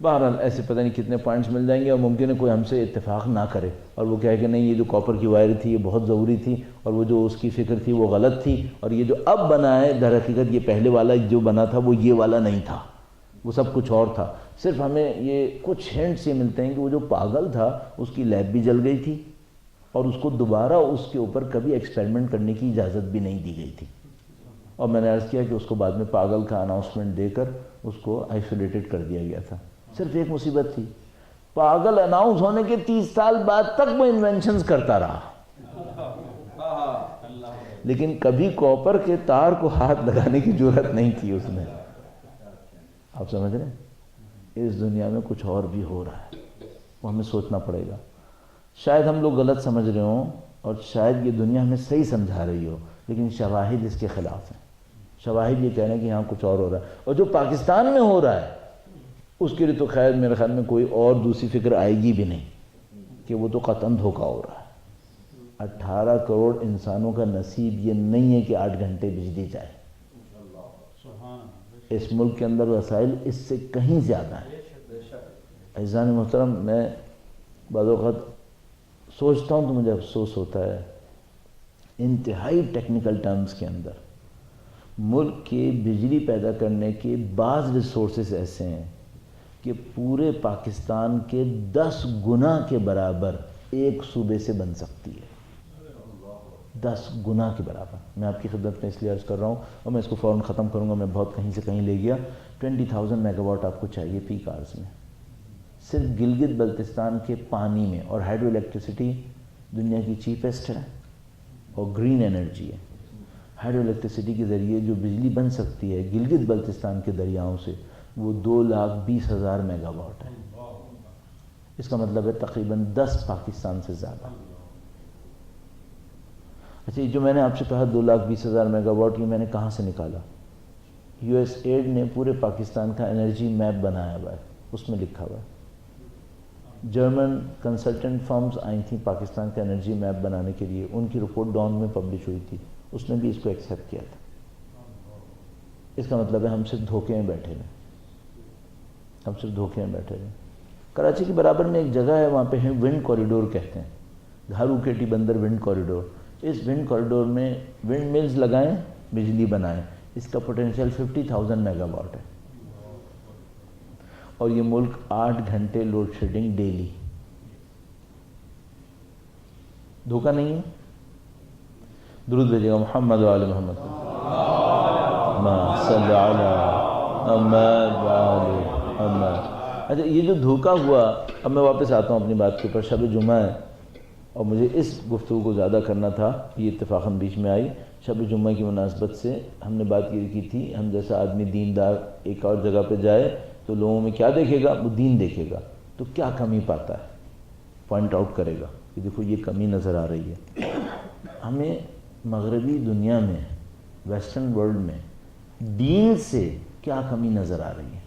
بہرحال ایسے پتہ نہیں کتنے پوائنٹس مل جائیں گے، اور ممکن ہے کوئی ہم سے اتفاق نہ کرے اور وہ کہے کہ نہیں یہ جو کاپر کی وائر تھی یہ بہت ضروری تھی، اور وہ جو اس کی فکر تھی وہ غلط تھی، اور یہ جو اب بنا ہے در حقیقت یہ پہلے والا جو بنا تھا وہ یہ والا نہیں تھا، وہ سب کچھ اور تھا۔ صرف ہمیں یہ کچھ ہنٹس یہ ملتے ہیں کہ وہ جو پاگل تھا اس کی لیب بھی جل گئی تھی، اور اس کو دوبارہ اس کے اوپر کبھی ایکسپیریمنٹ کرنے کی اجازت بھی نہیں دی گئی تھی، اور میں نے عرض کیا کہ اس کو بعد میں پاگل کا اناؤنسمنٹ دے کر اس کو آئسولیٹڈ کر دیا گیا تھا۔ صرف ایک مصیبت تھی، پاگل اناؤنس ہونے کے 30 سال بعد تک وہ انوینشنز کرتا رہا، لیکن کبھی کاپر کے تار کو ہاتھ لگانے کی جرات نہیں کی اس نے۔ آپ سمجھ رہے ہیں؟ اس دنیا میں کچھ اور بھی ہو رہا ہے، وہ ہمیں سوچنا پڑے گا۔ شاید ہم لوگ غلط سمجھ رہے ہوں اور شاید یہ دنیا ہمیں صحیح سمجھا رہی ہو، لیکن شواہد اس کے خلاف ہیں۔ شواہد یہ کہہ رہے ہیں کہ یہاں کچھ اور ہو رہا ہے، اور جو پاکستان میں ہو رہا ہے اس کے لیے تو خیر میرے خیال میں کوئی اور دوسری فکر آئے گی بھی نہیں کہ وہ تو قطعاً دھوکہ ہو رہا ہے۔ 18 کروڑ انسانوں کا نصیب یہ نہیں ہے کہ 8 گھنٹے بجلی جائے۔ اس ملک کے اندر وسائل اس سے کہیں زیادہ ہیں۔ عزیزان محترم، میں بعض اوقات سوچتا ہوں تو مجھے افسوس ہوتا ہے، انتہائی ٹیکنیکل ٹرمز کے اندر ملک کے بجلی پیدا کرنے کے بعض ریسورسز ایسے ہیں کہ پورے پاکستان کے 10 گنا کے برابر ایک صوبے سے بن سکتی ہے، 10 گنا کے برابر۔ میں آپ کی خدمت میں اس لیے عرض کر رہا ہوں، اور میں اس کو فوراً ختم کروں گا، میں بہت کہیں سے کہیں لے گیا۔ 20,000 میگا واٹ آپ کو چاہیے پیک آورز میں، صرف گلگت بلتستان کے پانی میں، اور ہائیڈرو الیکٹریسٹی دنیا کی چیپسٹ ہے اور گرین انرجی ہے۔ ہائیڈرو الیکٹریسٹی کے ذریعے جو بجلی بن سکتی ہے گلگت بلتستان کے دریاؤں سے وہ 2,20,000 میگا واٹ ہے۔ اس کا مطلب ہے تقریباً 10 پاکستان سے زیادہ۔ اچھا یہ جو میں نے آپ سے کہا 2,20,000 میگا واٹ، یہ میں نے کہاں سے نکالا؟ یو ایس ایڈ نے پورے پاکستان کا انرجی میپ بنایا ہوا ہے، اس میں لکھا ہوا ہے۔ جرمن کنسلٹنٹ فرمز آئی تھیں پاکستان کا انرجی میپ بنانے کے لیے، ان کی رپورٹ ڈان میں پبلش ہوئی تھی، اس نے بھی اس کو ایکسیپٹ کیا تھا۔ اس کا مطلب ہے ہم صرف دھوکے میں بیٹھے ہیں، ہم صرف دھوکے میں بیٹھے ہیں۔ کراچی کے برابر میں ایک جگہ ہے، وہاں پہ ونڈ کوریڈور کہتے ہیں، دھارو کیٹی بندر ونڈ کوریڈور۔ اس ونڈ کوریڈور میں ونڈ ملز لگائیں، بجلی بنائیں، اس کا پوٹینشیل 50,000 میگا واٹ ہے، اور یہ ملک 8 گھنٹے لوڈ شیڈنگ ڈیلی۔ دھوکہ نہیں ہے؟ درود بھیجیے گا محمد و آل محمد، صلی علی محمد و آل محمد۔ اچھا یہ جو دھوکہ ہوا، اب میں واپس آتا ہوں اپنی بات کے اوپر۔ شب جمعہ ہے اور مجھے اس گفتگو کو زیادہ کرنا تھا، یہ اتفاقاً بیچ میں آئی۔ شب جمعہ کی مناسبت سے ہم نے بات یہ کی تھی، ہم جیسا آدمی دیندار ایک اور جگہ پہ جائے تو لوگوں میں کیا دیکھے گا؟ وہ دین دیکھے گا، تو کیا کمی پاتا ہے پوائنٹ آؤٹ کرے گا کہ دیکھو یہ کمی نظر آ رہی ہے۔ ہمیں مغربی دنیا میں، ویسٹرن ورلڈ میں دین سے کیا کمی نظر آ رہی ہے؟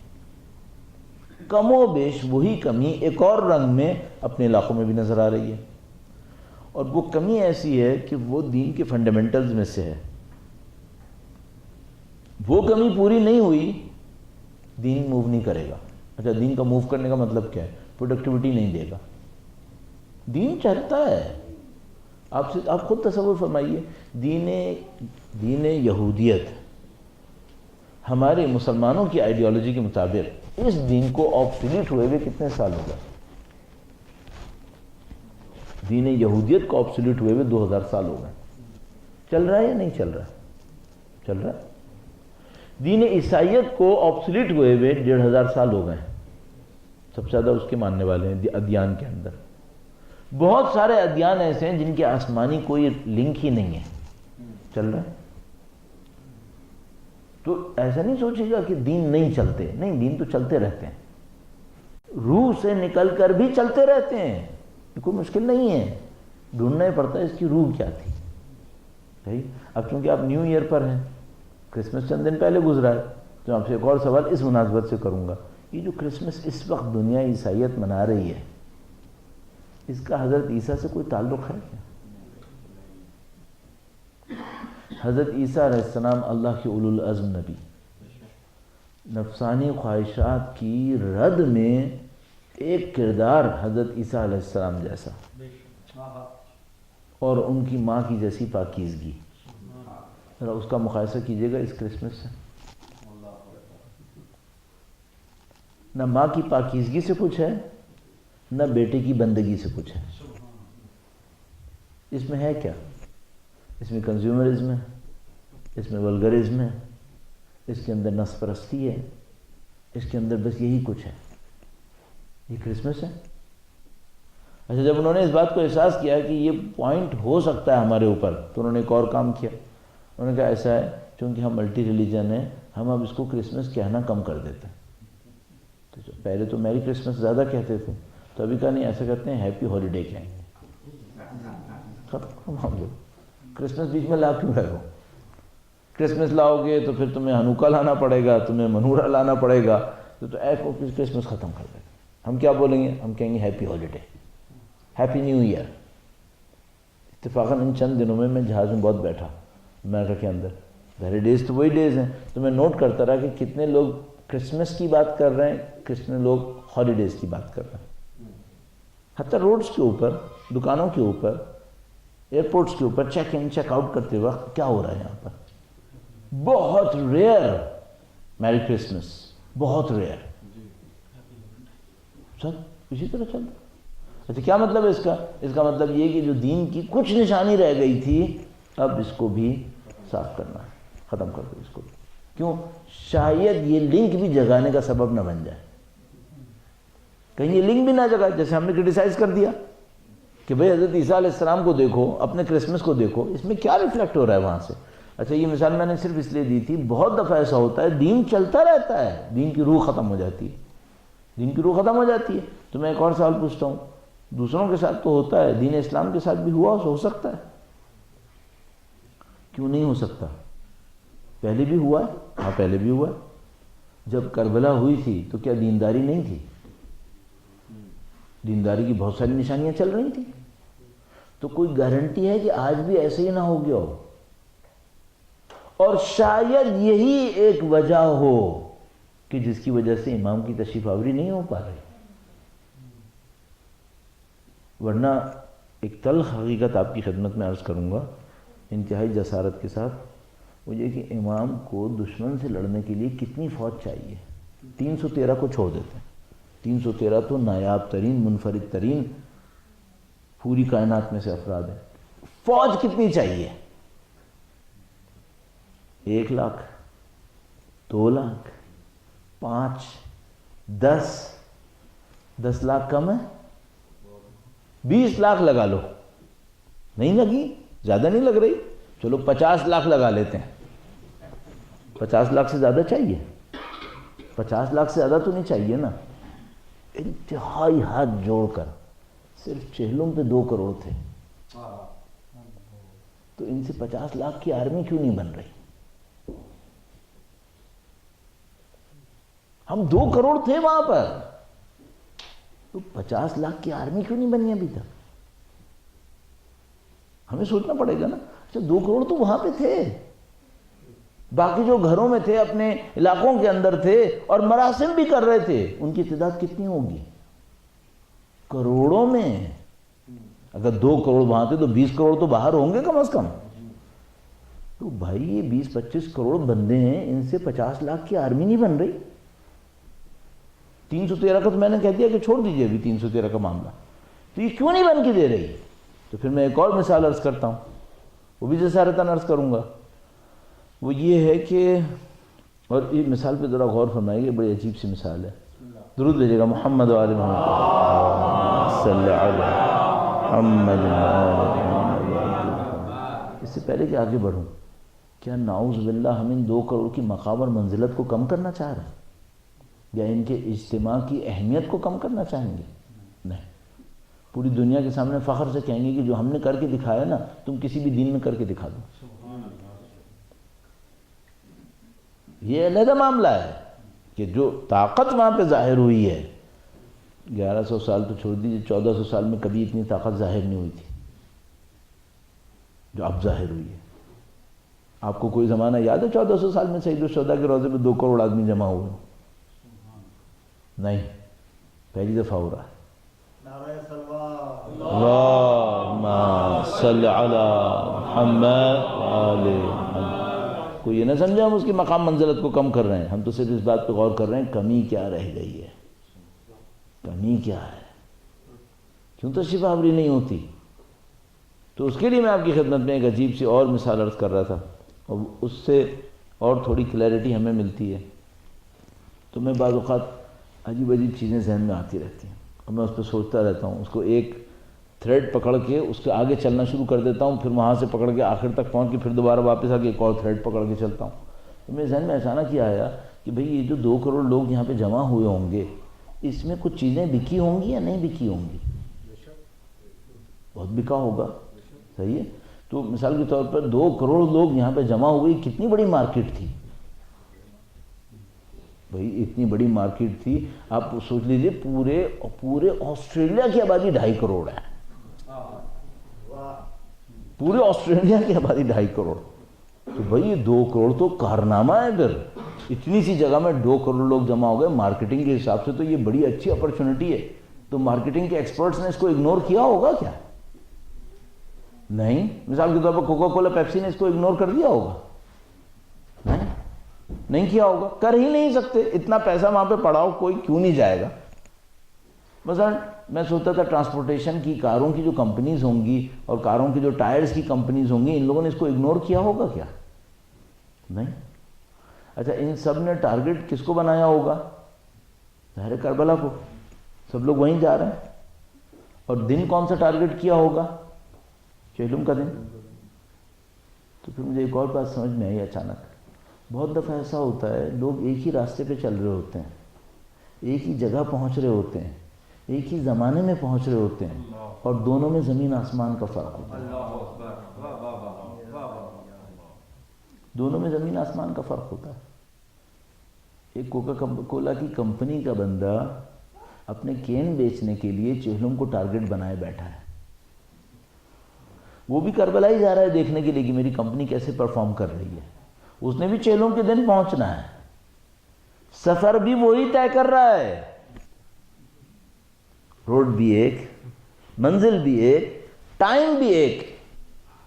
کم و بیش وہی کمی ایک اور رنگ میں اپنے علاقوں میں بھی نظر آ رہی ہے، اور وہ کمی ایسی ہے کہ وہ دین کے فنڈامنٹلز میں سے ہے۔ وہ کمی پوری نہیں ہوئی، دین موو نہیں کرے گا۔ اچھا دین کا موو کرنے کا مطلب کیا ہے؟ پروڈکٹیوٹی نہیں دے گا۔ دین چلتا ہے، آپ خود تصور فرمائیے، دین یہودیت ہمارے مسلمانوں کی آئیڈیالوجی کے مطابق اس دین کو آبسولیٹ ہوئے ہوئے کتنے سال ہو گئے؟ دین یہودیت کو آبسولیٹ ہوئے ہوئے 2000 سال ہو گئے۔ چل رہا ہے یا نہیں چل رہا ہے؟ چل رہا ہے۔ دین عیسائیت کو آبسولیٹ ہوئے ہوئے 1500 سال ہو گئے، سب سے زیادہ اس کے ماننے والے ہیں ادیان کے اندر۔ بہت سارے ادیان ایسے ہیں جن کے آسمانی کوئی لنک ہی نہیں ہے، چل رہا ہے۔ تو ایسا نہیں سوچے گا کہ دین نہیں چلتے، نہیں، دین تو چلتے رہتے ہیں، روح سے نکل کر بھی چلتے رہتے ہیں، کوئی مشکل نہیں ہے، ڈھونڈنا ہی پڑتا ہے اس کی روح کیا تھی۔ صحیح؟ اب چونکہ آپ نیو ایئر پر ہیں، کرسمس چند دن پہلے گزرا ہے، تو آپ سے ایک اور سوال اس مناسبت سے کروں گا، یہ جو کرسمس اس وقت دنیا عیسائیت منا رہی ہے، اس کا حضرت عیسیٰ سے کوئی تعلق ہے کیا؟ حضرت عیسیٰ علیہ السلام اللہ کے اولو العزم نبی، نفسانی خواہشات کی رد میں ایک کردار حضرت عیسیٰ علیہ السلام جیسا، اور ان کی ماں کی جیسی پاکیزگی، ذرا اس کا مقایسہ کیجئے گا اس کرسمس سے۔ نہ ماں کی پاکیزگی سے کچھ ہے، نہ بیٹے کی بندگی سے کچھ ہے۔ اس میں ہے کیا؟ اس میں کنزیومرزم ہے، اس میں ولگرزم ہے، اس کے اندر نفس پرستی ہے، اس کے اندر بس یہی کچھ ہے۔ یہ کرسمس ہے؟ اچھا جب انہوں نے اس بات کو احساس کیا کہ یہ پوائنٹ ہو سکتا ہے ہمارے اوپر، تو انہوں نے ایک اور کام کیا، انہوں نے کہا ایسا ہے چونکہ ہم ملٹی ریلیجن ہیں، ہم اب اس کو کرسمس کہنا کم کر دیتے ہیں۔ تو پہلے تو میری کرسمس زیادہ کہتے تھے، تو ابھی کہا نہیں، ایسا کرتے ہیں ہیپی ہالیڈے کہیں گے، ختم ہو گیا۔ کرسمس بیچ میں لا کیوں رہے ہو؟ کرسمس لاؤ گے تو پھر تمہیں ہنوکا لانا پڑے گا، تمہیں منورہ لانا پڑے گا، تو کرسمس ختم کر دے گا۔ ہم کیا بولیں گے؟ ہم کہیں گے happy holiday, happy new year. اتفاقاً ان چند دنوں میں جہاز میں بہت بیٹھا امریکہ کے اندر، پہلے ڈیز تو وہی ڈیز ہیں، تو میں نوٹ کرتا رہا کہ کتنے لوگ کرسمس کی بات کر رہے ہیں، کتنے لوگ ہالیڈیز کی بات کر رہے ہیں۔ حتیٰ روڈز کے اوپر، دکانوں کے اوپر، ایئرپورٹس کے اوپر چیک ان چیک آؤٹ کرتے وقت کیا ہو رہا ہے یہاں پر؟ بہت ریئر میری کرسمس، بہت ریئر، سب اسی طرح چلتا۔ اچھا کیا مطلب ہے اس کا؟ اس کا مطلب یہ کہ جو دین کی کچھ نشانی رہ گئی تھی، اب اس کو بھی صاف کرنا ہے، ختم کر دو اس کو۔ کیوں؟ شاید یہ لنک بھی جگانے کا سبب نہ بن جائے، کہیں یہ لنک بھی نہ جگائے، جیسے ہم نے کرٹیسائز کر دیا کہ بھئی حضرت عیسیٰ علیہ السلام کو دیکھو، اپنے کرسمس کو دیکھو، اس میں کیا ریفلیکٹ ہو رہا ہے وہاں سے۔ اچھا یہ مثال میں نے صرف اس لیے دی تھی، بہت دفعہ ایسا ہوتا ہے دین چلتا رہتا ہے، دین کی روح ختم ہو جاتی ہے، دین کی روح ختم ہو جاتی ہے۔ تو میں ایک اور سوال پوچھتا ہوں، دوسروں کے ساتھ تو ہوتا ہے، دین اسلام کے ساتھ بھی ہوا ہو سکتا ہے؟ کیوں نہیں ہو سکتا؟ پہلے بھی ہوا ہے، ہاں پہلے بھی ہوا ہے. جب کربلا ہوئی تھی تو کیا دینداری نہیں تھی؟ دینداری کی بہت ساری نشانیاں چل رہی تھیں. تو کوئی گارنٹی ہے کہ آج بھی ایسے ہی نہ ہو گیا ہو؟ اور شاید یہی ایک وجہ ہو کہ جس کی وجہ سے امام کی تشریف آوری نہیں ہو پا رہی. ورنہ ایک تلخ حقیقت آپ کی خدمت میں عرض کروں گا انتہائی جسارت کے ساتھ، وہ یہ کہ امام کو دشمن سے لڑنے کے لیے کتنی فوج چاہیے؟ 313 کو چھوڑ دیتے ہیں. 313 تو نایاب ترین، منفرد ترین پوری کائنات میں سے افراد ہیں. فوج کتنی چاہیے؟ 1 لاکھ، 2 لاکھ، 5، 10 لاکھ کم ہے؟ 20 لاکھ لگا لو. نہیں لگی؟ زیادہ نہیں لگ رہی؟ چلو 50 لاکھ لگا لیتے ہیں. 50 لاکھ سے زیادہ چاہیے؟ 50 لاکھ سے زیادہ تو نہیں چاہیے نا. انتہائی ہاتھ جوڑ کر صرف چہلم پہ 2 کروڑ تھے، تو ان سے 50 لاکھ کی آرمی کیوں نہیں بن رہی؟ ہم 2 کروڑ تھے وہاں پر، تو 50 لاکھ کی آرمی کیوں نہیں بنی ابھی تک؟ ہمیں سوچنا پڑے گا نا. اچھا 2 کروڑ تو وہاں پہ تھے، باقی جو گھروں میں تھے، اپنے علاقوں کے اندر تھے اور مراسم بھی کر رہے تھے، ان کی تعداد کتنی ہوگی؟ کروڑوں میں. اگر 2 کروڑ وہاں تھے تو 20 کروڑ تو باہر ہوں گے کم از کم. تو بھائی یہ 20-25 کروڑ بندے ہیں، ان سے 50 لاکھ کی آرمی نہیں بن رہی. 313 کا تو میں نے کہہ دیا کہ چھوڑ دیجئے ابھی 313 کا معاملہ. تو یہ کیوں نہیں بن کے دے رہی؟ تو پھر میں ایک اور مثال عرض کرتا ہوں، وہ بھی جسارتاً عرض کروں گا. وہ یہ ہے کہ، اور یہ مثال پہ ذرا غور فرمائیے، بڑی عجیب سی مثال ہے. درود بھیجیے گا محمد و آل محمد صلی علی محمد و آل محمد. اس سے پہلے کہ آگے بڑھوں، کیا نعوذ باللہ ہم ان 2 کروڑ کی مقام اور منزلت کو کم کرنا چاہ رہے ہیں، یا ان کے اجتماع کی اہمیت کو کم کرنا چاہیں گے؟ نہیں. پوری دنیا کے سامنے فخر سے کہیں گے کہ جو ہم نے کر کے دکھایا نا، تم کسی بھی دین میں کر کے دکھا دو. یہ علیحدہ معاملہ ہے کہ جو طاقت وہاں پہ ظاہر ہوئی ہے، 1100 سال تو چھوڑ دیجیے، 1400 سال میں کبھی اتنی طاقت ظاہر نہیں ہوئی تھی جو اب ظاہر ہوئی ہے. آپ کو کوئی زمانہ یاد ہے 1400 سال میں سید الشہداء کے روضے پہ 2 کروڑ آدمی جمع ہوئے؟ نہیں، پہلی دفعہ ہو رہا ہے. اللہم صلی علی محمد وآل محمد. کوئی یہ نہ سمجھے ہم اس کی مقام منزلت کو کم کر رہے ہیں، ہم تو صرف اس بات پہ غور کر رہے ہیں کمی کیا رہ گئی ہے، کمی کیا ہے، کیوں تشریف آوری نہیں ہوتی. تو اس کے لیے میں آپ کی خدمت میں ایک عجیب سی اور مثال عرض کر رہا تھا، اور اس سے اور تھوڑی کلیئرٹی ہمیں ملتی ہے. تو میں بعض اوقات عجیب عجیب چیزیں ذہن میں آتی رہتی ہیں اور میں اس پہ سوچتا رہتا ہوں، اس کو ایک تھریڈ پکڑ کے اس کے آگے چلنا شروع کر دیتا ہوں، پھر وہاں سے پکڑ کے آخر تک پہنچ کے پھر دوبارہ واپس آ کے ایک اور تھریڈ پکڑ کے چلتا ہوں. تو میرے ذہن میں اچانک یہ آیا کہ بھئی یہ جو 2 کروڑ لوگ یہاں پہ جمع ہوئے ہوں گے، اس میں کچھ چیزیں بکی ہوں گی یا نہیں بکی ہوں گی؟ بہت بکا ہوگا، صحیح ہے. تو مثال کے طور پر 2 کروڑ لوگ یہاں پہ جمع ہوئے، کتنی بڑی مارکیٹ تھی بھئی، اتنی بڑی مارکیٹ تھی. آپ سوچ لیجئے پورے آسٹریلیا کی آبادی 2.5 کروڑ ہے. پورے آسٹریلیا کی آبادی 2.5 کروڑ. تو بھئی یہ 2 کروڑ تو کارنامہ ہے. پھر اتنی سی جگہ میں 2 کروڑ لوگ جمع ہو گئے، مارکیٹنگ کے حساب سے تو یہ بڑی اچھی اپرچونٹی ہے. تو مارکیٹنگ کے ایکسپرٹس نے اس کو اگنور کیا ہوگا کیا؟ نہیں. مثال کے طور پر کوکا کولا، پیپسی نے اس کو اگنور کر دیا ہوگا؟ نہیں کیا ہوگا، کر ہی نہیں سکتے. اتنا پیسہ وہاں پہ پڑا ہو، کوئی کیوں نہیں جائے گا؟ مثلا میں سوچتا تھا ٹرانسپورٹیشن کی، کاروں کی جو کمپنیز ہوں گی اور کاروں کی جو ٹائرز کی کمپنیز ہوں گی، ان لوگوں نے اس کو اگنور کیا ہوگا کیا؟ نہیں. اچھا ان سب نے ٹارگٹ کس کو بنایا ہوگا؟ ظاہر کربلا کو. سب لوگ وہیں جا رہے ہیں. اور دن کون سا ٹارگٹ کیا ہوگا؟ چہلم کا دن. تو پھر مجھے ایک اور بات سمجھ میں آئی اچانک. بہت دفعہ ایسا ہوتا ہے، لوگ ایک ہی راستے پہ چل رہے ہوتے ہیں، ایک ہی جگہ پہنچ رہے ہوتے ہیں، ایک ہی زمانے میں پہنچ رہے ہوتے ہیں، اور دونوں میں زمین آسمان کا فرق ہوتا ہے. دونوں میں زمین آسمان کا فرق ہوتا ہے. ایک کوکا کولا کی کمپنی کا بندہ اپنے کین بیچنے کے لیے چہلم کو ٹارگٹ بنائے بیٹھا ہے. وہ بھی کربلا ہی جا رہا ہے دیکھنے کے لیے کہ میری کمپنی کیسے پرفارم کر رہی ہے. اس نے بھی چہلم کے دن پہنچنا ہے. سفر بھی وہی طے کر رہا ہے. روڈ بھی ایک، منزل بھی ایک، ٹائم بھی ایک.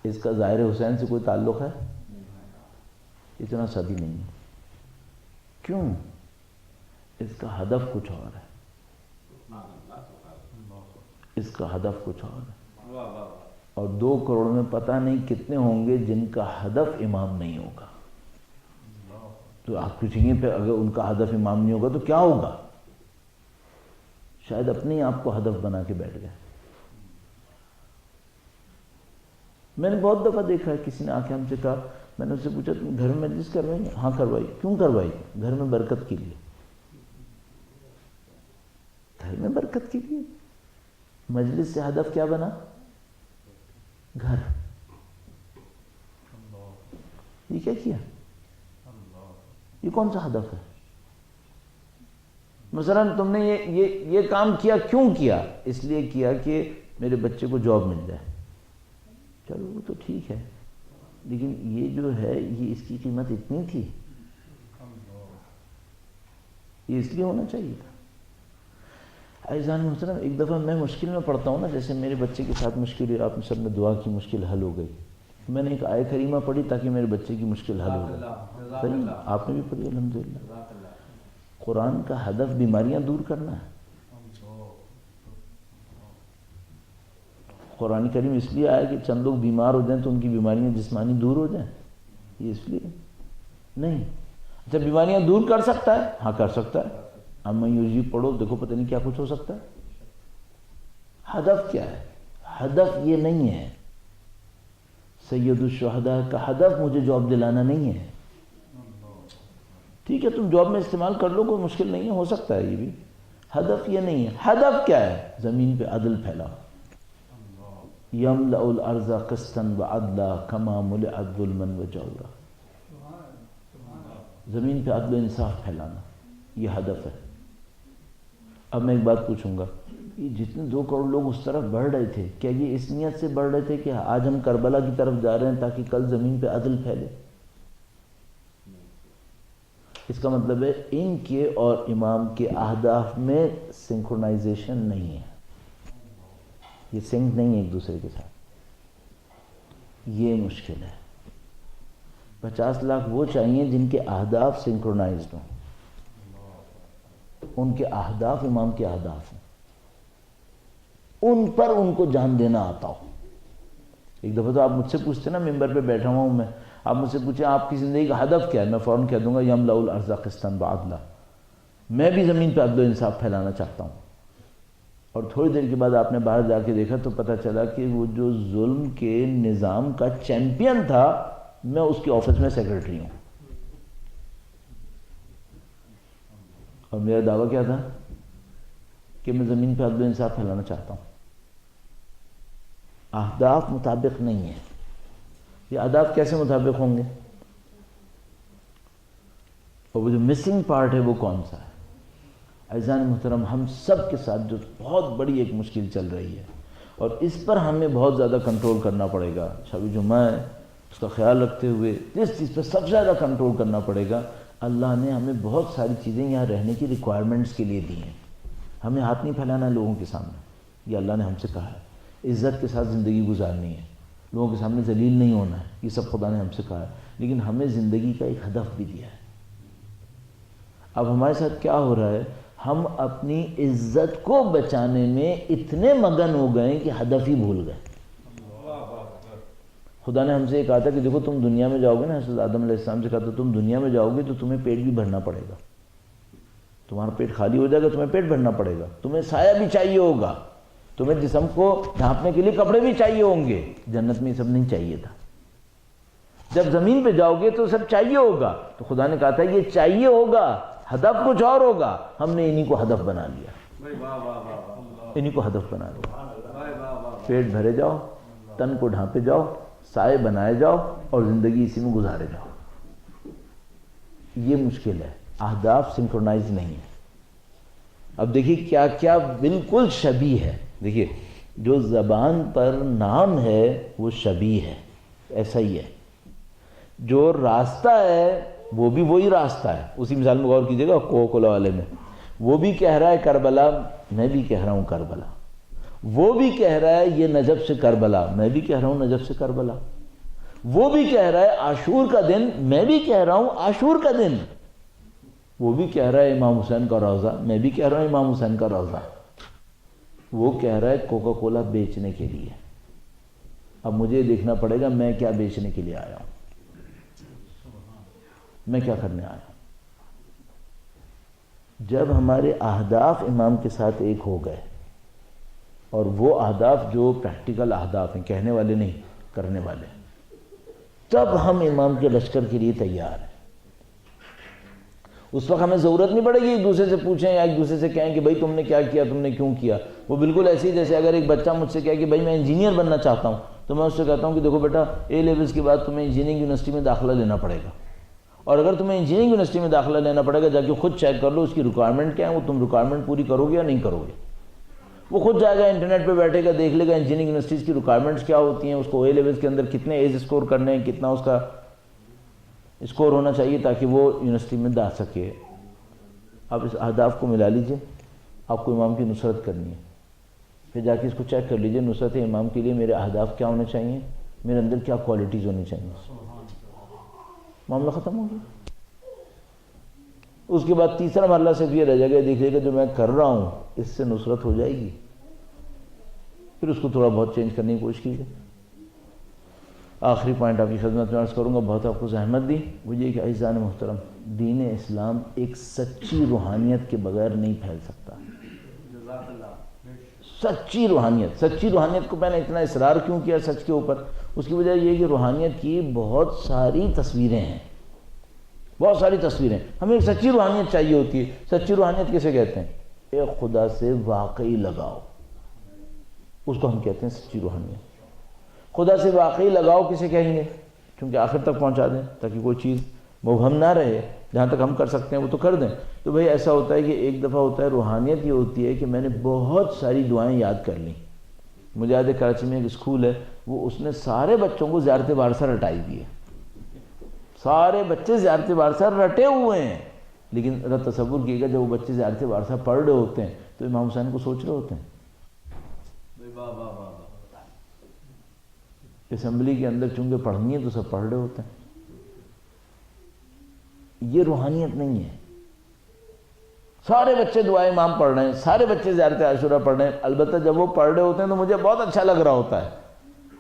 اس کا ظاہر حسین سے کوئی تعلق ہے؟ اتنا سادی نہیں ہے. کیوں؟ اس کا ہدف کچھ اور ہے. اس کا ہدف کچھ اور ہے. اور 2 کروڑ میں پتہ نہیں کتنے ہوں گے جن کا ہدف امام نہیں ہوگا. تو آپ پوچھیں گے پھر اگر ان کا ہدف امام نہیں ہوگا تو کیا ہوگا؟ شاید اپنے ہی آپ کو ہدف بنا کے بیٹھ گئے. میں نے بہت دفعہ دیکھا ہے، کسی نے آ کے ہم سے کہا، میں نے اس سے پوچھا تم گھر میں مجلس کروائی؟ ہاں کروائی. کیوں کروائی؟ گھر میں برکت کے لیے. گھر میں برکت کے لیے. مجلس سے ہدف کیا بنا؟ گھر. یہ کیا کیا؟ یہ کون سا ہدف ہے؟ مثلا تم نے یہ کام کیا، کیوں کیا؟ اس لیے کیا کہ میرے بچے کو جاب مل جائے. چلو وہ تو ٹھیک ہے، لیکن یہ جو ہے یہ اس کی قیمت اتنی تھی، یہ اس لیے ہونا چاہیے تھا. عزیزان محترم، ایک دفعہ میں مشکل میں پڑتا ہوں نا، جیسے میرے بچے کے ساتھ مشکل ہوئی، آپ نے سب نے دعا کی، مشکل حل ہو گئی. میں نے ایک آیت کریمہ پڑھی تاکہ میرے بچے کی مشکل حل ہو گئی. صحیح، آپ نے بھی پڑھی الحمدللہ. قرآن کا ہدف بیماریاں دور کرنا ہے. قرآن کریم اس لیے آیا کہ چند لوگ بیمار ہو جائیں تو ان کی بیماریاں جسمانی دور ہو جائیں؟ یہ اس لیے نہیں. اچھا بیماریاں دور کر سکتا ہے؟ ہاں کر سکتا ہے. اما یوجی پڑھو، دیکھو پتہ نہیں کیا کچھ ہو سکتا ہے. ہدف کیا ہے؟ ہدف یہ نہیں ہے. سید الشہداء کا ہدف مجھے جاب دلانا نہیں ہے. ٹھیک ہے تم جاب میں استعمال کر لو، کوئی مشکل نہیں ہے، ہو سکتا ہے یہ بھی. ہدف یہ نہیں ہے. ہدف کیا ہے؟ زمین پہ عدل پھیلاؤ. یملأ الارض قسطا وعدلا کما ملئت ظلما وجورا. زمین پہ عدل و انصاف پھیلانا، یہ ہدف ہے. اب میں ایک بات پوچھوں گا، یہ جتنے 2 کروڑ لوگ اس طرف بڑھ رہے تھے، کیا یہ اس نیت سے بڑھ رہے تھے کہ آج ہم کربلا کی طرف جا رہے ہیں تاکہ کل زمین پہ عدل پھیلے؟ اس کا مطلب ہے ان کے اور امام کے اہداف میں سنکرونائزیشن نہیں ہے. یہ سنک نہیں ہے ایک دوسرے کے ساتھ. یہ مشکل ہے. 50 لاکھ وہ چاہیے جن کے اہداف سنکرونائزڈ ہوں، ان کے اہداف امام کے اہداف ہیں، ان پر ان کو جان دینا آتا ہو. ایک دفعہ تو آپ مجھ سے پوچھتے نا، ممبر پہ بیٹھا ہوا ہوں میں، آپ مجھ سے پوچھیں آپ کی زندگی کا ہدف کیا ہے، میں فوراً کہہ دوں گا یملأ الارض قسطا وعدلا. میں بھی زمین پہ عدل و انصاف پھیلانا چاہتا ہوں. اور تھوڑی دیر کے بعد آپ نے باہر جا کے دیکھا تو پتہ چلا کہ وہ جو ظلم کے نظام کا چیمپئن تھا، میں اس کے آفس میں سیکرٹری ہوں. اور میرا دعویٰ کیا تھا کہ میں زمین پہ عدل و انصاف پھیلانا چاہتا ہوں. اہداف مطابق نہیں ہے. یہ اہداف کیسے مطابق ہوں گے؟ اور وہ جو مسنگ پارٹ ہے وہ کون سا ہے؟ عزیزان محترم، ہم سب کے ساتھ جو بہت بڑی ایک مشکل چل رہی ہے، اور اس پر ہمیں بہت زیادہ کنٹرول کرنا پڑے گا. شب جمعہ ہے، اس کا خیال رکھتے ہوئے جس چیز پہ سب سے زیادہ کنٹرول کرنا پڑے گا، اللہ نے ہمیں بہت ساری چیزیں یہاں رہنے کی ریکوائرمنٹس کے لیے دی ہیں. ہمیں ہاتھ نہیں پھیلانا ہے لوگوں کے سامنے. یہ اللہ نے ہم سے کہا ہے. عزت کے ساتھ زندگی گزارنی ہے، لوگوں کے سامنے ذلیل نہیں ہونا ہے، یہ سب خدا نے ہم سے کہا ہے. لیکن ہمیں زندگی کا ایک ہدف بھی دیا ہے. اب ہمارے ساتھ کیا ہو رہا ہے، ہم اپنی عزت کو بچانے میں اتنے مگن ہو گئے کہ ہدف ہی بھول گئے. خدا نے ہم سے یہ کہا تھا کہ دیکھو تم دنیا میں جاؤ گے نا، حضرت آدم علیہ السلام سے کہا تھا تم دنیا میں جاؤ گے تو تمہیں پیٹ بھی بھرنا پڑے گا. تمہارا پیٹ خالی ہو جائے گا، تمہیں پیٹ بھرنا پڑے گا. تمہیں سایہ بھی چاہیے ہوگا، تمہیں جسم کو ڈھانپنے کے لیے کپڑے بھی چاہیے ہوں گے. جنت میں یہ سب نہیں چاہیے تھا. جب زمین پہ جاؤ گے تو سب چاہیے ہوگا. تو خدا نے کہا تھا یہ چاہیے ہوگا، ہدف کچھ اور ہوگا. ہم نے انہی کو ہدف بنا لیا، انہی کو ہدف بنا لیا. پیٹ بھرے جاؤ، تن کو ڈھانپے جاؤ، سائے بنائے جاؤ اور زندگی اسی میں گزارے جاؤ. یہ مشکل ہے، اہداف سنکرونائز نہیں ہے۔ اب دیکھیے کیا کیا بالکل شبیہ ہے، دیکھیے جو زبان پر نام ہے وہ شبیہ ہے، ایسا ہی ہے، جو راستہ ہے وہ بھی وہی راستہ ہے۔ اسی مثال میں غور کیجیے گا کوکولا والے میں، وہ بھی کہہ رہا ہے کربلا، میں بھی کہہ رہا ہوں کربلا، وہ بھی کہہ رہا ہے یہ نجف سے کربلا، میں بھی کہہ رہا ہوں نجف سے کربلا، وہ بھی کہہ رہا ہے عاشور کا دن، میں بھی کہہ رہا ہوں عاشور کا دن، وہ بھی کہہ رہا ہے امام حسین کا روضہ، میں بھی کہہ رہا ہوں امام حسین کا روضہ، وہ کہہ رہا ہے کوکا کولا بیچنے کے لیے۔ اب مجھے دیکھنا پڑے گا میں کیا بیچنے کے لیے آیا ہوں، میں کیا کرنے آیا ہوں۔ جب ہمارے اہداف امام کے ساتھ ایک ہو گئے، اور وہ اہداف جو پریکٹیکل اہداف ہیں، کہنے والے نہیں کرنے والے، تب ہم امام کے لشکر کے لیے تیار ہیں۔ اس وقت ہمیں ضرورت نہیں پڑے گی ایک دوسرے سے پوچھیں یا ایک دوسرے سے کہیں کہ بھائی تم نے کیا کیا، تم نے کیوں کیا۔ وہ بالکل ایسے ہی جیسے اگر ایک بچہ مجھ سے کہے کہ بھائی میں انجینئر بننا چاہتا ہوں، تو میں اس سے کہتا ہوں کہ دیکھو بیٹا اے لیولز کے بعد تمہیں انجینئرنگ یونیورسٹی میں داخلہ لینا پڑے گا، اور اگر تمہیں انجینئرنگ یونیورسٹی میں داخلہ لینا پڑے گا جا کے خود چیک کر لو اس کی ریکوائرمنٹ کیا ہے، وہ تم ریکوائرمنٹ پوری کرو گے یا نہیں کرو گے۔ وہ خود جائے گا انٹرنیٹ پہ بیٹھے گا، دیکھ لے گا انجینئرنگ یونیورسٹیز کی ریکوائرمنٹس کیا ہوتی ہیں، اس کو اے لیولز کے اندر کتنے ایز اسکور کرنے ہیں، کتنا اس کا اسکور ہونا چاہیے تاکہ وہ یونیورسٹی میں جا سکے۔ آپ اس اہداف کو ملا لیجئے، آپ کو امام کی نصرت کرنی ہے، پھر جا کے اس کو چیک کر لیجئے نصرت امام کے لیے میرے اہداف کیا ہونے چاہیے، میرے اندر کیا کوالٹیز ہونی چاہیے، معاملہ ختم ہو گیا۔ اس کے بعد تیسرا مرحلہ صرف یہ رہ جائے گا، دیکھیے گا جو میں کر رہا ہوں اس سے نصرت ہو جائے گی، پھر اس کو تھوڑا بہت چینج کرنے کی کوشش کیجیے۔ آخری پوائنٹ آپ کی خدمت میں عرض کروں گا، بہت آپ کو زحمت دی، وہ یہ کہ عزیزان محترم، دین اسلام ایک سچی روحانیت کے بغیر نہیں پھیل سکتا۔ سچی روحانیت کو میں نے اتنا اصرار کیوں کیا سچ کے اوپر، اس کی وجہ یہ کہ روحانیت کی بہت ساری تصویریں ہیں، بہت ساری تصویریں، ہمیں ایک سچی روحانیت چاہیے ہوتی ہے۔ سچی روحانیت کسے کہتے ہیں؟ ایک خدا سے واقعی لگاؤ، اس کو ہم کہتے ہیں سچی روحانیت۔ خدا سے واقعی لگاؤ کسے کہیں گے؟ کیونکہ آخر تک پہنچا دیں تاکہ کوئی چیز مبہم نہ رہے، جہاں تک ہم کر سکتے ہیں وہ تو کر دیں۔ تو بھئی ایسا ہوتا ہے کہ ایک دفعہ ہوتا ہے روحانیت یہ ہوتی ہے کہ میں نے بہت ساری دعائیں یاد کر لیں۔ مجھے یاد ہے کراچی میں ایک اسکول ہے، وہ اس نے سارے بچوں کو زیارت بارسا رٹائی دی ہے، سارے بچے زیارت بارسا رٹے ہوئے ہیں، لیکن ذرا تصور کیے گا جب وہ بچے زیارت بارسا پڑھ رہے ہوتے ہیں تو امام حسین کو سوچ رہے ہوتے ہیں۔ اسمبلی کے اندر چونکہ پڑھنی ہے تو سب پڑھ رہے ہوتے ہیں۔ یہ روحانیت نہیں ہے۔ سارے بچے دعائے امام پڑھ رہے ہیں، سارے بچے زیارت عاشورہ پڑھ رہے ہیں، البتہ جب وہ پڑھ رہے ہوتے ہیں تو مجھے بہت اچھا لگ رہا ہوتا ہے،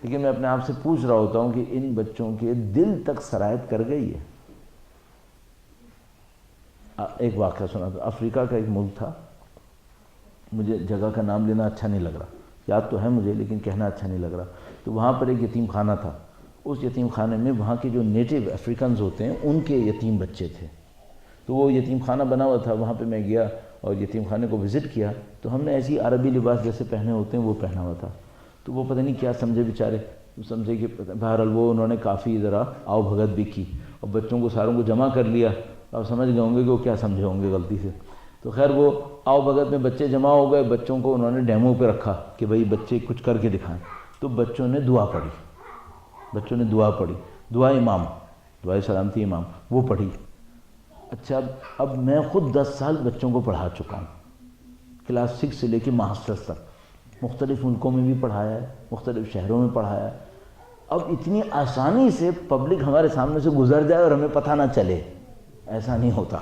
لیکن میں اپنے آپ سے پوچھ رہا ہوتا ہوں کہ ان بچوں کے دل تک سرایت کر گئی ہے۔ ایک واقعہ سنا تھا، افریقہ کا ایک ملک تھا، مجھے جگہ کا نام لینا اچھا نہیں لگ رہا، یاد تو ہے مجھے لیکن کہنا اچھا نہیں لگ رہا۔ تو وہاں پر ایک یتیم خانہ تھا، اس یتیم خانے میں وہاں کے جو نیٹو افریکنز ہوتے ہیں ان کے یتیم بچے تھے، تو وہ یتیم خانہ بنا ہوا تھا، وہاں پہ میں گیا اور یتیم خانے کو وزٹ کیا، تو ہم نے ایسی عربی لباس جیسے پہنے ہوتے ہیں وہ پہنا ہوا تھا، تو وہ پتہ نہیں کیا سمجھے بیچارے، سمجھے کہ بہرحال وہ انہوں نے کافی ذرا آؤ بھگت بھی کی اور بچوں کو ساروں کو جمع کر لیا، آپ سمجھ گئے ہوں گے کہ وہ کیا سمجھے ہوں گے غلطی سے۔ تو خیر وہ آؤ بھگت میں بچے جمع ہو گئے، بچوں کو انہوں نے ڈیمو پہ رکھا کہ بھئی بچے کچھ کر کے دکھائیں، تو بچوں نے دعا پڑھی، دعا امام، دعائے سلامتی امام وہ پڑھی۔ اچھا اب میں خود 10 سال بچوں کو پڑھا چکا ہوں، کلاس 6 سے لے کے ماسٹرز تک، مختلف ملکوں میں بھی پڑھایا ہے، مختلف شہروں میں پڑھایا ہے۔ اب اتنی آسانی سے پبلک ہمارے سامنے سے گزر جائے اور ہمیں پتہ نہ چلے، ایسا نہیں ہوتا